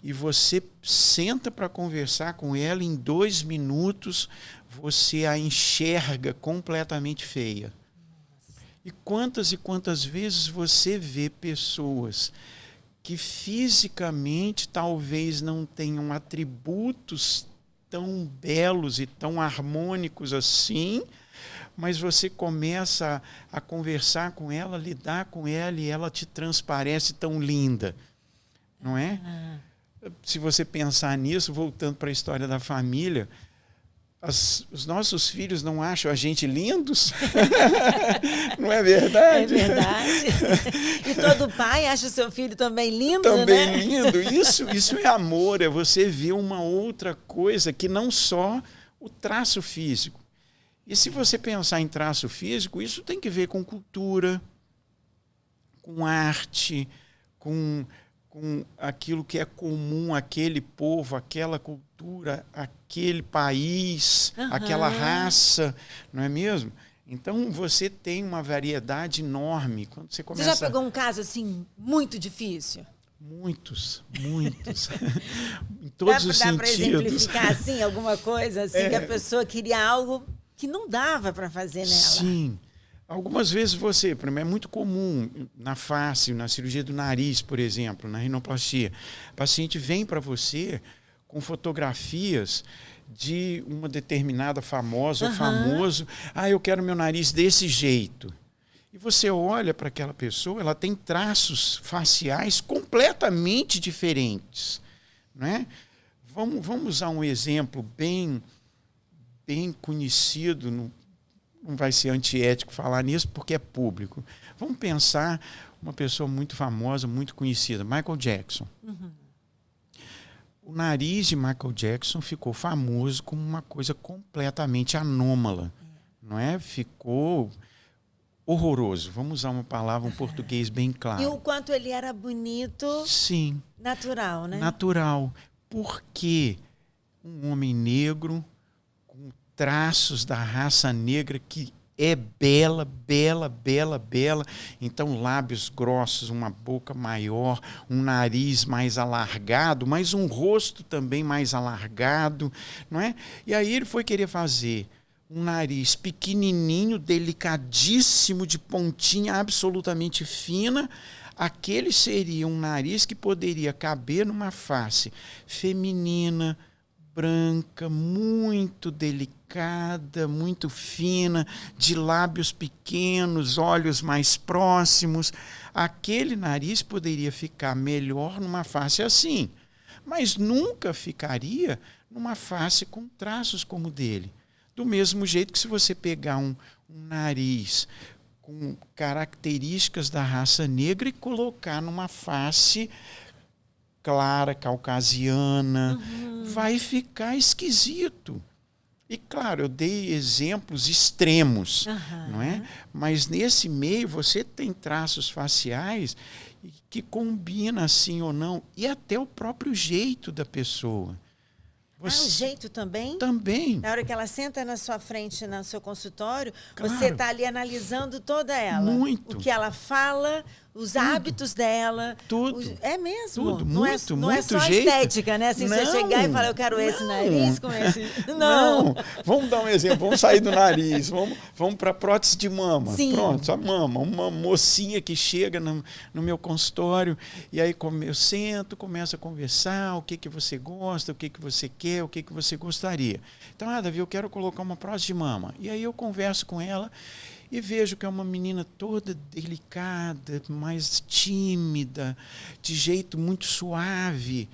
e você senta para conversar com ela, em 2 minutos você a enxerga completamente feia. E quantas vezes você vê pessoas que fisicamente talvez não tenham atributos tão belos e tão harmônicos assim, mas você começa a conversar com ela, lidar com ela e ela te transparece tão linda, não é? Se você pensar nisso, voltando para a história da família, os nossos filhos não acham a gente lindos? Não é verdade? É verdade. E todo pai acha o seu filho também lindo, também, né? Lindo. Isso é amor, é você ver uma outra coisa que não só o traço físico. E se você pensar em traço físico, isso tem que ver com cultura, com arte, com aquilo que é comum àquele povo, àquela cultura, aquele país, aquela raça, não é mesmo? Então, você tem uma variedade enorme. Quando você começa... Você já pegou um caso, assim, muito difícil? Muitos. Em todos os sentidos. Dá para exemplificar, assim, alguma coisa, assim, que a pessoa queria algo que não dava para fazer nela? Sim. Algumas vezes você, para mim é muito comum, na face, na cirurgia do nariz, por exemplo, na rinoplastia, o paciente vem para você com fotografias de uma determinada famosa ou famoso, eu quero meu nariz desse jeito. E você olha para aquela pessoa, ela tem traços faciais completamente diferentes, não é? Vamos usar um exemplo bem conhecido, não vai ser antiético falar nisso porque é público. Vamos pensar uma pessoa muito famosa, muito conhecida, Michael Jackson. O nariz de Michael Jackson ficou famoso como uma coisa completamente anômala, não é? Ficou horroroso. Vamos usar uma palavra, um português bem claro. E o quanto ele era bonito. Sim. Natural, né? Natural. Porque um homem negro, com traços da raça negra que é bela, bela, bela, bela. Então, lábios grossos, uma boca maior, um nariz mais alargado, mas um rosto também mais alargado, não é? E aí ele foi querer fazer um nariz pequenininho, delicadíssimo, de pontinha absolutamente fina. Aquele seria um nariz que poderia caber numa face feminina, branca, muito delicada, muito fina, de lábios pequenos, olhos mais próximos. Aquele nariz poderia ficar melhor numa face assim, mas nunca ficaria numa face com traços como o dele. Do mesmo jeito que se você pegar um nariz com características da raça negra e colocar numa face clara, caucasiana, vai ficar esquisito. E, claro, eu dei exemplos extremos, não é? Mas nesse meio você tem traços faciais que combinam assim ou não, e até o próprio jeito da pessoa. O jeito também? Também. Na hora que ela senta na sua frente, no seu consultório, Claro. você está ali analisando toda ela. Muito. O que ela fala, os hábitos dela. Tudo. É mesmo? Tudo, não muito, não é muito só jeito. estética, né? Assim, você chegar e falar, eu quero esse nariz com esse... Não. Vamos dar um exemplo. Vamos sair do nariz. Vamos para prótese de mama. Sim. Pronto, a mama. Uma mocinha que chega no meu consultório e aí eu sento, começo a conversar, o que você gosta, o que você quer, o que você gostaria. Então, Davi, eu quero colocar uma prótese de mama. E aí eu converso com ela e vejo que é uma menina toda delicada, mais tímida, de jeito muito suave.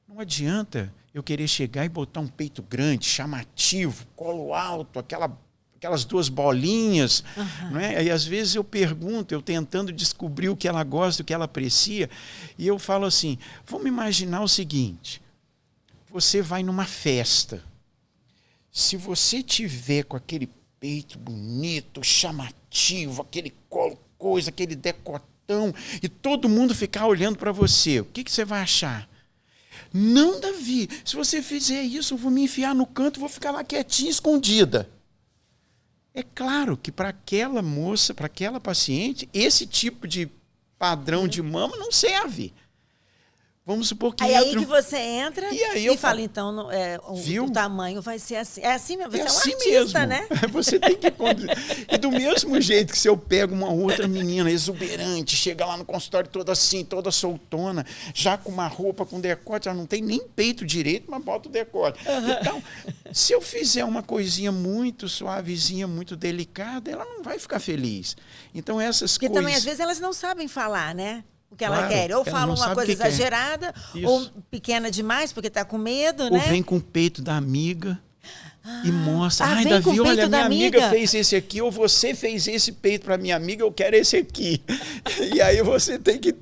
Não adianta eu querer chegar e botar um peito grande, chamativo, colo alto, aquelas duas bolinhas. Não é? E às vezes eu pergunto, eu tentando descobrir o que ela gosta, o que ela aprecia, e eu falo assim, vamos imaginar o seguinte, você vai numa festa, se você tiver com aquele peito bonito, chamativo, aquele colo, coisa, aquele decotão, e todo mundo ficar olhando para você, o que você vai achar? Não, Davi, se você fizer isso, eu vou me enfiar no canto e vou ficar lá quietinha, escondida. É claro que para aquela moça, para aquela paciente, esse tipo de padrão de mama não serve. Vamos supor que aí que você entra e fala, então, o tamanho vai ser assim. É assim mesmo, você é um assim artista, mesmo. né? Você tem que... E do mesmo jeito que se eu pego uma outra menina exuberante, chega lá no consultório toda assim, toda soltona, já com uma roupa com decote, ela não tem nem peito direito, mas bota o decote. Então, se eu fizer uma coisinha muito suavezinha, muito delicada, ela não vai ficar feliz. Então, essas Porque coisas... também, às vezes, elas não sabem falar, né? O que ela Claro, quer. Ou ela fala não uma sabe coisa o que quer. exagerada, Isso. ou pequena demais, porque está com medo, Ou né? vem com o peito da amiga e mostra. Ai, vem com o Davi, olha, peito da minha amiga amiga. fez esse aqui, ou você fez esse peito para minha amiga, eu quero esse aqui. E aí você tem que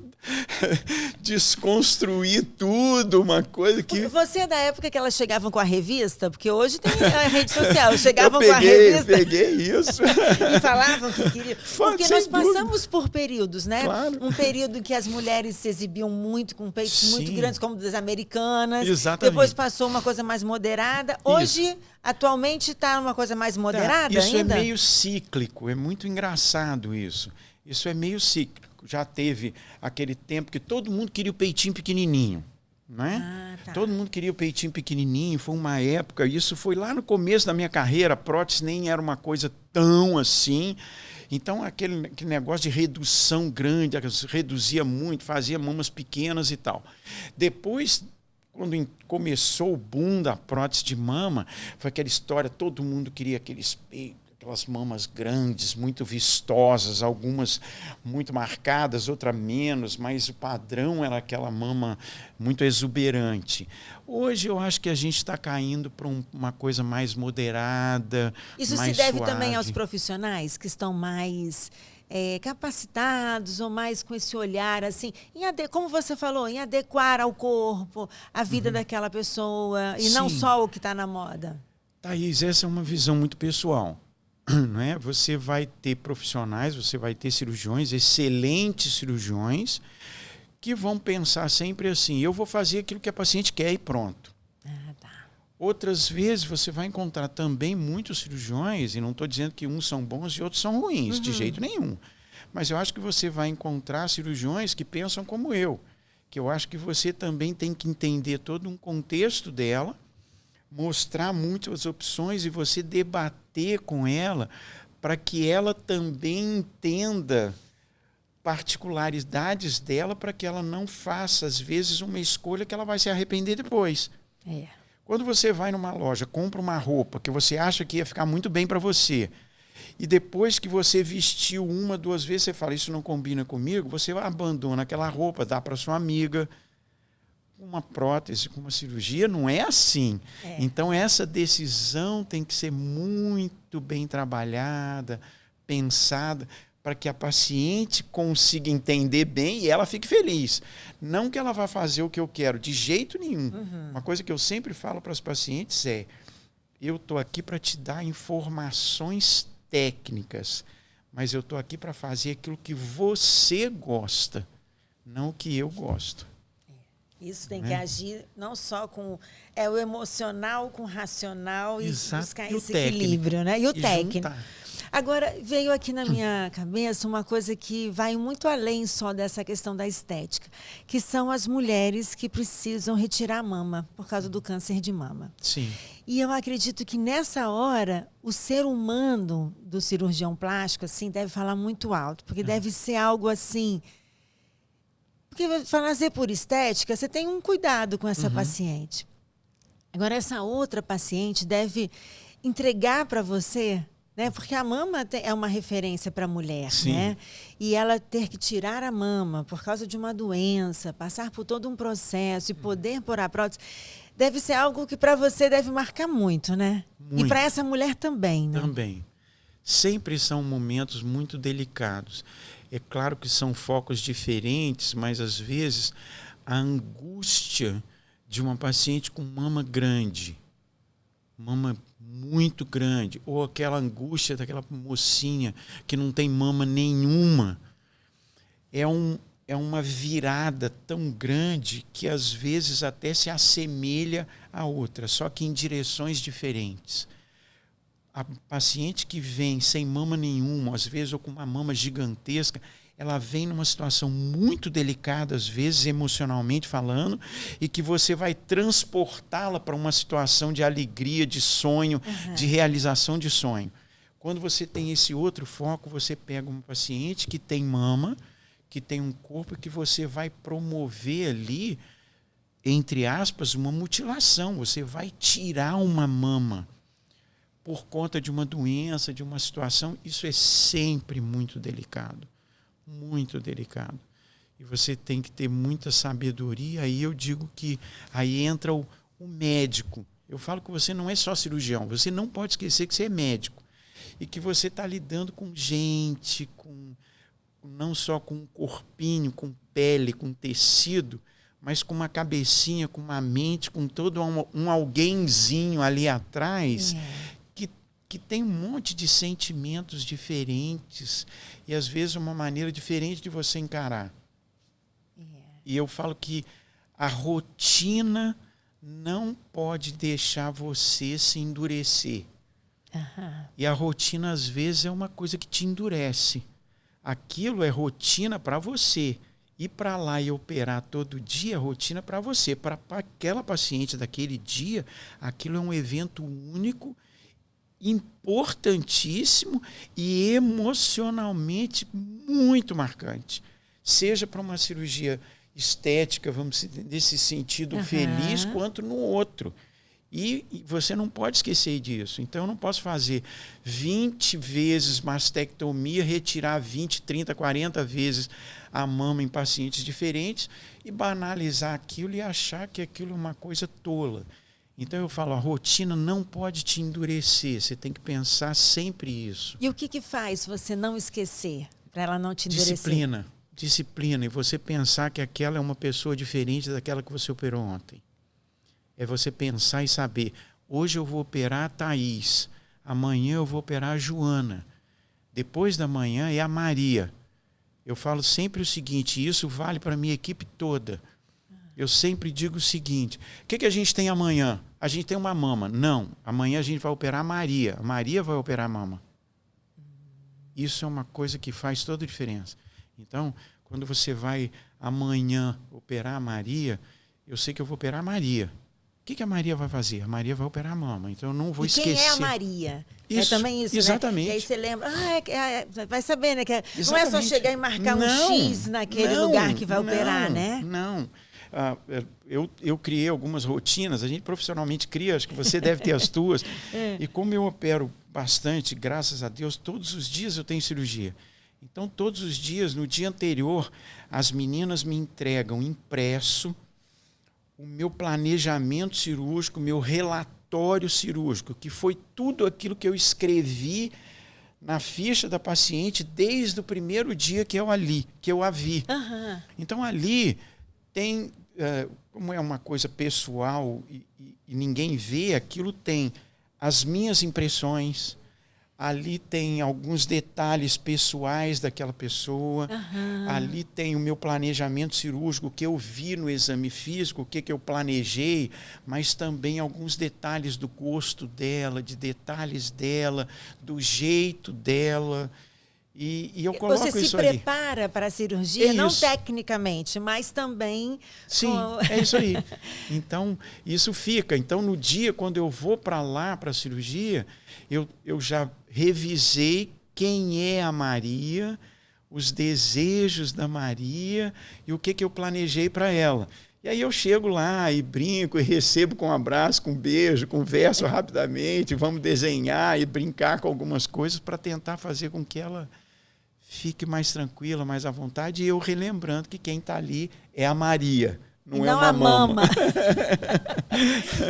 desconstruir tudo, uma coisa que... Você é da época que elas chegavam com a revista? Porque hoje tem a rede social. Chegavam eu com a revista. Eu peguei isso. E falavam que queriam. Porque nós passamos por períodos, né? Claro. Um período em que as mulheres se exibiam muito, com peitos Sim. muito grandes, como das americanas. Exatamente. Depois passou uma coisa mais moderada. Hoje, atualmente, está uma coisa mais moderada isso ainda? é meio cíclico, é muito engraçado isso. Isso é meio cíclico. Já teve aquele tempo que todo mundo queria o peitinho pequenininho, não é? Tá. Todo mundo queria o peitinho pequenininho, foi uma época, isso foi lá no começo da minha carreira, a prótese nem era uma coisa tão assim. Então, aquele negócio de redução grande, reduzia muito, fazia mamas pequenas e tal. Depois, quando começou o boom da prótese de mama, foi aquela história, todo mundo queria aqueles peitos, aquelas mamas grandes, muito vistosas, algumas muito marcadas, outras menos, mas o padrão era aquela mama muito exuberante. Hoje eu acho que a gente está caindo para uma coisa mais moderada, Isso mais se deve suave. também aos profissionais que estão mais capacitados ou mais com esse olhar, assim, como você falou, em adequar ao corpo, a vida daquela pessoa, e não Sim. só o que está na moda. Thaís, essa é uma visão muito pessoal. Não é? Você vai ter profissionais, você vai ter cirurgiões, excelentes cirurgiões, que vão pensar sempre assim, eu vou fazer aquilo que a paciente quer e pronto. Tá. Outras vezes você vai encontrar também muitos cirurgiões, e não estou dizendo que uns são bons e outros são ruins, de jeito nenhum. Mas eu acho que você vai encontrar cirurgiões que pensam como eu, que eu acho que você também tem que entender todo um contexto dela, mostrar muitas opções e você debater com ela para que ela também entenda particularidades dela, para que ela não faça, às vezes, uma escolha que ela vai se arrepender depois. Quando você vai numa loja, compra uma roupa que você acha que ia ficar muito bem para você, e depois que você vestiu 1, 2 vezes, você fala, isso não combina comigo, você abandona aquela roupa, dá para sua amiga. Uma prótese, com uma cirurgia, não é assim. Então, essa decisão tem que ser muito bem trabalhada, pensada, para que a paciente consiga entender bem e ela fique feliz. Não que ela vá fazer o que eu quero, de jeito nenhum. Uma coisa que eu sempre falo para as pacientes é, eu estou aqui para te dar informações técnicas, mas eu estou aqui para fazer aquilo que você gosta, não o que eu gosto. Isso tem que agir não só com o emocional, com o racional, e buscar esse equilíbrio, né? E o técnico. Agora, veio aqui na minha cabeça uma coisa que vai muito além só dessa questão da estética, que são as mulheres que precisam retirar a mama por causa do câncer de mama. Sim. E eu acredito que nessa hora, o ser humano do cirurgião plástico assim, deve falar muito alto, porque deve ser algo assim... Porque fazer por estética, você tem um cuidado com essa paciente. Agora, essa outra paciente deve entregar para você, né? Porque a mama é uma referência para a mulher, né? E ela ter que tirar a mama por causa de uma doença, passar por todo um processo e poder pôr a prótese, deve ser algo que para você deve marcar muito, né? Muito. E para essa mulher também, né? Também. Sempre são momentos muito delicados. É claro que são focos diferentes, mas às vezes a angústia de uma paciente com mama grande, mama muito grande, ou aquela angústia daquela mocinha que não tem mama nenhuma, é uma virada tão grande que às vezes até se assemelha à outra, só que em direções diferentes. A paciente que vem sem mama nenhuma, às vezes, ou com uma mama gigantesca, ela vem numa situação muito delicada, às vezes, emocionalmente falando, e que você vai transportá-la para uma situação de alegria, de sonho, de realização de sonho. Quando você tem esse outro foco, você pega uma paciente que tem mama, que tem um corpo que você vai promover ali, entre aspas, uma mutilação. Você vai tirar uma mama por conta de uma doença, de uma situação. Isso é sempre muito delicado. Muito delicado. E você tem que ter muita sabedoria. Aí eu digo que aí entra o médico. Eu falo que você não é só cirurgião. Você não pode esquecer que você é médico. E que você está lidando com gente, não só com um corpinho, com pele, com tecido, mas com uma cabecinha, com uma mente, com todo um alguémzinho ali atrás, que tem um monte de sentimentos diferentes e, às vezes, uma maneira diferente de você encarar. E eu falo que a rotina não pode deixar você se endurecer. E a rotina, às vezes, é uma coisa que te endurece. Aquilo é rotina para você. Ir para lá e operar todo dia é rotina para você. Para aquela paciente daquele dia, aquilo é um evento único, importantíssimo e emocionalmente muito marcante. Seja para uma cirurgia estética, vamos dizer, nesse sentido feliz, quanto no outro. E você não pode esquecer disso. Então, eu não posso fazer 20 vezes mastectomia, retirar 20, 30, 40 vezes a mama em pacientes diferentes e banalizar aquilo e achar que aquilo é uma coisa tola. Então, eu falo, a rotina não pode te endurecer. Você tem que pensar sempre isso. E o que faz você não esquecer, para ela não te endurecer? Disciplina. E você pensar que aquela é uma pessoa diferente daquela que você operou ontem. É você pensar e saber, hoje eu vou operar a Thaís, amanhã eu vou operar a Joana, depois da manhã é a Maria. Eu falo sempre o seguinte, e isso vale para a minha equipe toda. Eu sempre digo o seguinte, o que a gente tem amanhã? a gente tem uma mama. Não, amanhã a gente vai operar a Maria. A Maria vai operar a mama. Isso é uma coisa que faz toda a diferença. Então, quando você vai amanhã operar a Maria, eu sei que eu vou operar a Maria. O que a Maria vai fazer? A Maria vai operar a mama, então eu não vou esquecer. Quem é a Maria? Isso, é também isso, exatamente. Né? E aí você lembra, vai saber, né? Não é só chegar e marcar um X naquele lugar que vai operar, né? Não. Eu criei algumas rotinas, a gente profissionalmente cria, acho que você deve ter as tuas. E como eu opero bastante, graças a Deus, todos os dias eu tenho cirurgia. Então, todos os dias, no dia anterior, as meninas me entregam impresso o meu planejamento cirúrgico, o meu relatório cirúrgico, que foi tudo aquilo que eu escrevi na ficha da paciente desde o primeiro dia que eu a vi. Uhum. Então, ali tem, como é uma coisa pessoal e ninguém vê, aquilo tem as minhas impressões, ali tem alguns detalhes pessoais daquela pessoa, ali tem o meu planejamento cirúrgico, o que eu vi no exame físico, o que eu planejei, mas também alguns detalhes do gosto dela, de detalhes dela, do jeito dela. E eu coloco isso ali. Você se prepara para a cirurgia, não tecnicamente, mas também... Sim, é isso aí. Então, isso fica. Então, no dia, quando eu vou para lá, para a cirurgia, eu já revisei quem é a Maria, os desejos da Maria e o que eu planejei para ela. E aí eu chego lá e brinco e recebo com um abraço, com um beijo, converso rapidamente, vamos desenhar e brincar com algumas coisas para tentar fazer com que ela fique mais tranquila, mais à vontade, e eu relembrando que quem está ali é a Maria, não é uma mama.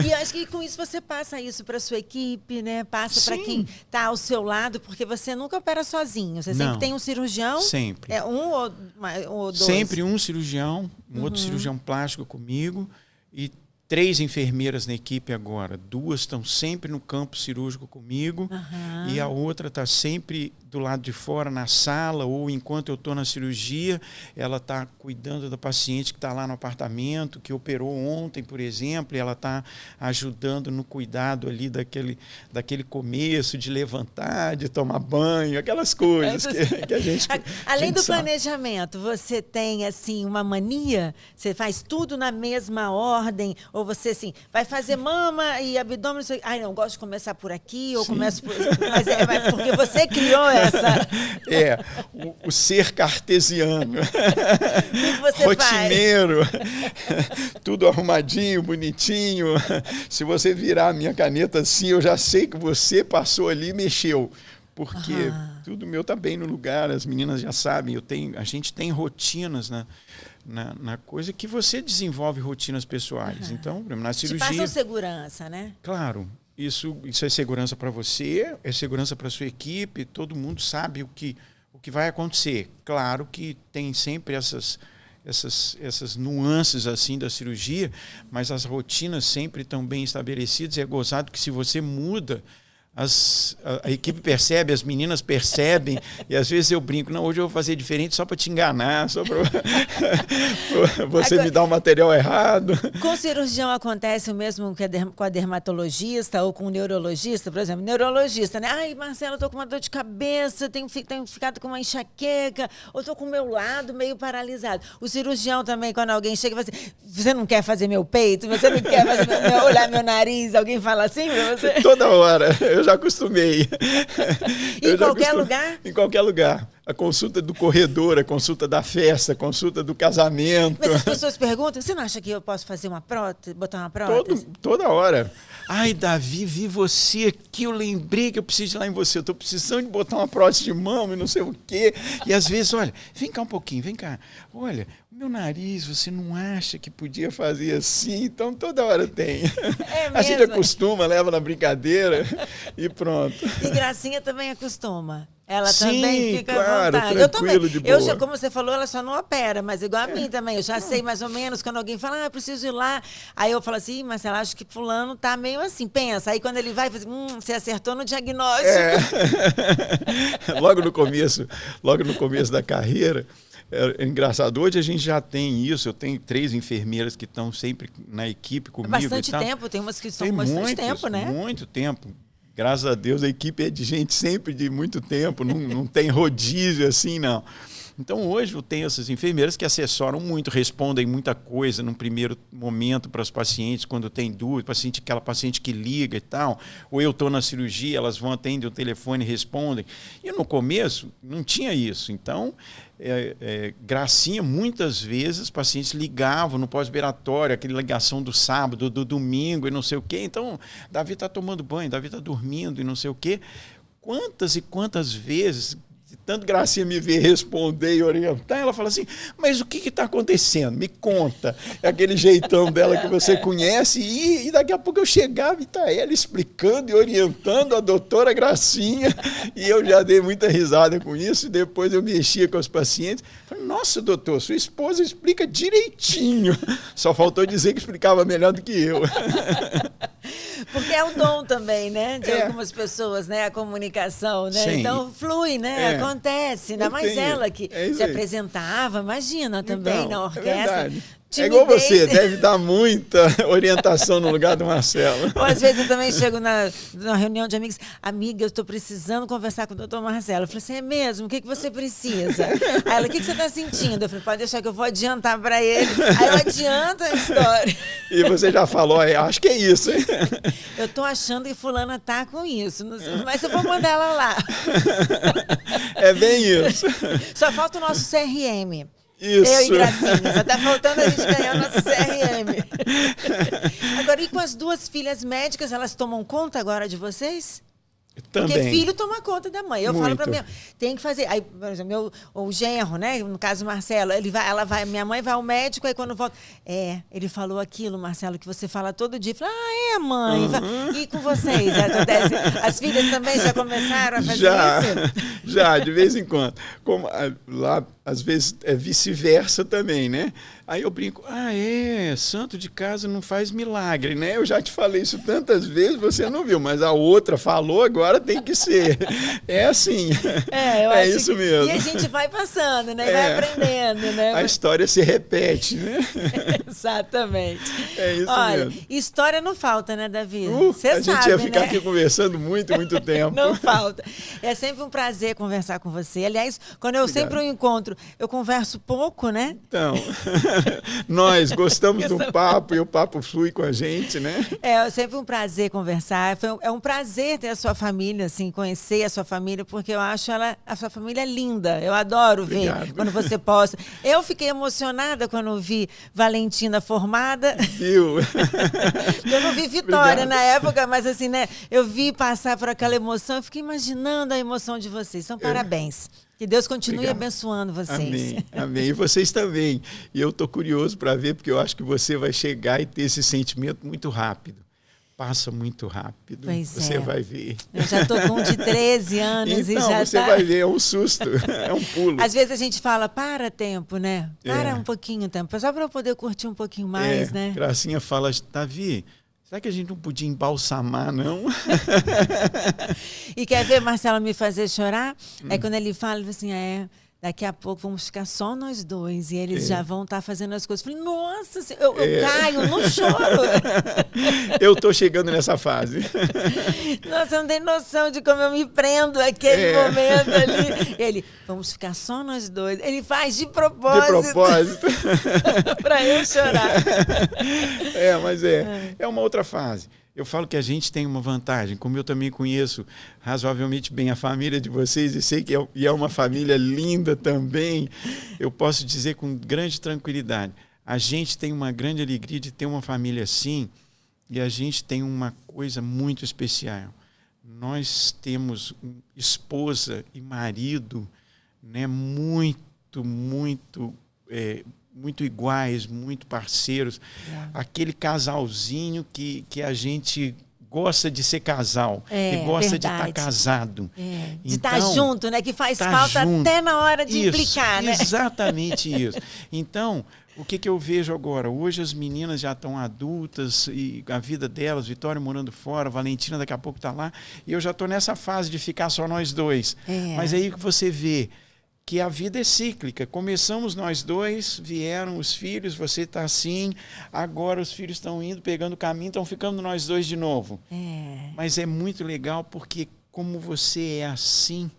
E acho que com isso você passa isso para sua equipe, né? Passa para quem está ao seu lado, porque você nunca opera sozinho. Você sempre tem um cirurgião. Sempre. É um ou dois? Sempre um cirurgião, um outro cirurgião plástico comigo e 3 enfermeiras na equipe agora. 2 estão sempre no campo cirúrgico comigo e a outra está sempre do lado de fora na sala, ou enquanto eu estou na cirurgia, ela está cuidando da paciente que está lá no apartamento, que operou ontem, por exemplo, e ela está ajudando no cuidado ali daquele começo, de levantar, de tomar banho, aquelas coisas que a gente Além do sabe. planejamento, você tem assim uma mania? Você faz tudo na mesma ordem? Ou você assim, vai fazer mama e abdômen? Ai, não, gosto de começar por aqui, ou começo por... Mas é porque você criou essa... o ser cartesiano. O que você rotineiro, tudo arrumadinho, bonitinho. Se você virar a minha caneta assim, eu já sei que você passou ali e mexeu. Porque tudo meu está bem no lugar, as meninas já sabem, a gente tem rotinas na coisa que você desenvolve rotinas pessoais. Então, na cirurgia... Te passa segurança, né? Claro. Isso é segurança para você, é segurança para a sua equipe, todo mundo sabe o que vai acontecer. Claro que tem sempre essas nuances assim da cirurgia, mas as rotinas sempre estão bem estabelecidas, e é gozado que se você muda, a equipe percebe, as meninas percebem, e às vezes eu brinco, não, hoje eu vou fazer diferente só para te enganar, só para você me dar o material errado. Com o cirurgião acontece o mesmo com a dermatologista ou com o neurologista, por exemplo, neurologista, né? Ai, Marcela, eu tô com uma dor de cabeça, tenho ficado com uma enxaqueca, ou tô com o meu lado meio paralisado. O cirurgião também, quando alguém chega e fala assim, você não quer fazer meu peito? Você não quer olhar meu nariz? Alguém fala assim pra você? Toda hora. Eu já acostumei. Em qualquer lugar? Em qualquer lugar. A consulta do corredor, a consulta da festa, a consulta do casamento. Mas as pessoas perguntam, você não acha que eu posso fazer uma prótese, botar uma prótese? Toda hora. Ai, Davi, vi você aqui, eu lembrei que eu preciso ir lá em você. Eu estou precisando de botar uma prótese de mão e não sei o quê. E às vezes, olha, vem cá um pouquinho, vem cá. Olha, o meu nariz, você não acha que podia fazer assim? Então, toda hora tem. É mesmo? A gente acostuma, leva na brincadeira e pronto. E Gracinha também acostuma. Ela Sim, também fica claro, à vontade. Tranquilo, de boa. Como você falou, ela só não opera, mas igual a mim também. Eu já sei mais ou menos, quando alguém fala, eu preciso ir lá. Aí eu falo assim, Marcela, acho que fulano tá meio assim, pensa. Aí quando ele vai, fala assim, você acertou no diagnóstico. Logo no começo da carreira, É engraçado, hoje a gente já tem isso, eu tenho 3 enfermeiras que estão sempre na equipe comigo. Bastante tempo, tem umas que estão bastante tempo, né? Muito tempo. Graças a Deus a equipe é de gente sempre de muito tempo, não tem rodízio assim, não. Então hoje eu tenho essas enfermeiras que assessoram muito, respondem muita coisa num primeiro momento para os pacientes, quando tem dúvida, aquela paciente que liga e tal, ou eu estou na cirurgia, elas vão, atendem o telefone e respondem. E no começo não tinha isso, então gracinha, muitas vezes os pacientes ligavam no pós-operatório, aquela ligação do sábado, do domingo e não sei o quê, então Davi está tomando banho, Davi está dormindo e não sei o quê. Quantas e quantas vezes... Tanto Gracinha me ver responder e orientar, ela fala assim, mas o que está acontecendo? Me conta. É aquele jeitão dela que você conhece e daqui a pouco eu chegava e está ela explicando e orientando a doutora Gracinha e eu já dei muita risada com isso e depois eu mexia com os pacientes. Falei, nossa, doutor, sua esposa explica direitinho. Só faltou dizer que explicava melhor do que eu. Porque é um dom também, né? De algumas pessoas, né? A comunicação, né? Sim. Então flui, né? Acontece. Ainda mais ela que se apresentava, imagina também então, na orquestra. É igual você, deve dar muita orientação no lugar do Marcelo. Ou às vezes eu também chego na reunião de amigos, amiga, eu estou precisando conversar com o doutor Marcelo. Eu falei assim, é mesmo? O que você precisa? Aí ela, o que você está sentindo? Eu falei, pode deixar que eu vou adiantar para ele. Aí eu adianto a história. E você já falou, acho que é isso, hein? Eu estou achando que fulana tá com isso, mas eu vou mandar ela lá. É bem isso. Só falta o nosso CRM. Isso. Eu e Gracinha, só está faltando a gente ganhar o nosso CRM. Agora, e com as 2 filhas médicas, elas tomam conta agora de vocês? Também. Porque filho toma conta da mãe. Eu falo pra Muito. minha tem que fazer. Aí, por exemplo, o genro, né? No caso, o Marcelo, minha mãe vai ao médico, aí quando volta. Ele falou aquilo, Marcelo, que você fala todo dia. Fala, mãe. E com vocês? Acontece? As filhas também já começaram a fazer isso? Já, de vez em quando. Como, lá, às vezes, é vice-versa também, né? Aí eu brinco, santo de casa não faz milagre, né? Eu já te falei isso tantas vezes, você não viu, mas a outra falou, agora tem que ser. É assim. Eu acho isso mesmo. E a gente vai passando, né? Vai aprendendo, né? A história se repete, né? Exatamente. É isso Olha, mesmo. História não falta, né, Davi? Você sabe, a gente ia ficar né? aqui conversando muito tempo. Não falta. É sempre um prazer conversar com você. Aliás, quando eu sempre o encontro, eu converso pouco, né? Então, nós gostamos do papo e o papo flui com a gente, né? É sempre um prazer conversar. É um prazer ter a sua família, assim, conhecer a sua família, porque eu acho a sua família linda. Eu adoro ver quando você posta. Eu fiquei emocionada quando vi Valentina formada. Viu? Eu não vi Vitória na época, mas assim, né? Eu vi passar por aquela emoção, eu fiquei imaginando a emoção de vocês. Então, parabéns. Que Deus continue abençoando vocês. Amém, amém. E vocês também. E eu estou curioso para ver, porque eu acho que você vai chegar e ter esse sentimento muito rápido. Passa muito rápido. Pois você vai ver. Eu já estou com um de 13 anos então, e já você vai ver, é um susto, é um pulo. Às vezes a gente fala, para tempo, né? Para um pouquinho tempo, só para eu poder curtir um pouquinho mais, né? Gracinha fala, Davi, será que a gente não podia embalsamar, não? E quer ver Marcelo me fazer chorar? É quando ele fala assim, daqui a pouco vamos ficar só nós 2 e eles já vão estar fazendo as coisas. Eu falei, nossa, eu caio, não choro. Eu tô chegando nessa fase. Nossa, não tem noção de como eu me prendo aquele momento ali. Ele, vamos ficar só nós 2. Ele faz de propósito. De propósito. Para eu chorar. Mas é uma outra fase. Eu falo que a gente tem uma vantagem, como eu também conheço razoavelmente bem a família de vocês e sei que é uma família linda também, eu posso dizer com grande tranquilidade, a gente tem uma grande alegria de ter uma família assim e a gente tem uma coisa muito especial. Nós temos esposa e marido, né, muito iguais, muito parceiros. Aquele casalzinho que a gente gosta de ser casal, que gosta de estar casado. De estar junto, né? Que faz falta até na hora de implicar, né? Exatamente isso. Então, o que eu vejo agora? Hoje as meninas já estão adultas e a vida delas, Vitória morando fora, Valentina daqui a pouco está lá, e eu já estou nessa fase de ficar só nós 2. Mas aí que você vê que a vida é cíclica. Começamos nós dois, vieram os filhos, você está assim, agora os filhos estão indo, pegando o caminho, estão ficando nós dois de novo. Mas é muito legal porque como você é assim,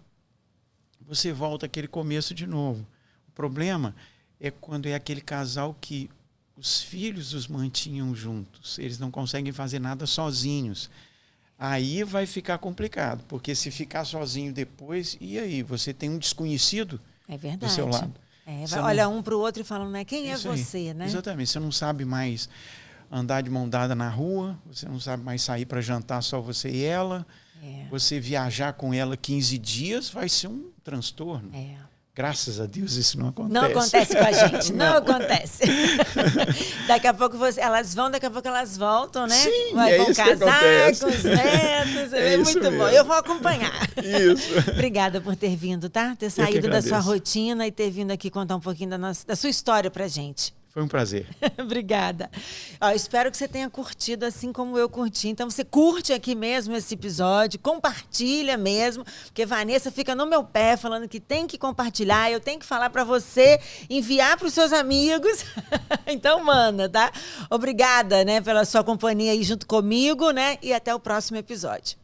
você volta àquele começo de novo. O problema é quando é aquele casal que os filhos os mantinham juntos. Eles não conseguem fazer nada sozinhos. Aí vai ficar complicado, porque se ficar sozinho depois, e aí? Você tem um desconhecido do seu lado. Olha um para o outro e fala, né? Quem é você, aí, né? Exatamente. Você não sabe mais andar de mão dada na rua, você não sabe mais sair para jantar só você e ela. Você viajar com ela 15 dias vai ser um transtorno. Graças a Deus isso não acontece. Não acontece com a gente, não acontece. Daqui a pouco elas vão, daqui a pouco elas voltam, né? Sim, vão isso casar com os netos, é muito mesmo. bom. Eu vou acompanhar. Isso. Obrigada por ter vindo, tá? Ter saído da sua rotina e ter vindo aqui contar um pouquinho da sua história pra gente. Foi um prazer. Obrigada. Espero que você tenha curtido assim como eu curti. Então você curte aqui mesmo esse episódio, compartilha mesmo, porque Vanessa fica no meu pé falando que tem que compartilhar, eu tenho que falar para você, enviar para os seus amigos. Então manda, tá? Obrigada, né, pela sua companhia aí junto comigo, né? E até o próximo episódio.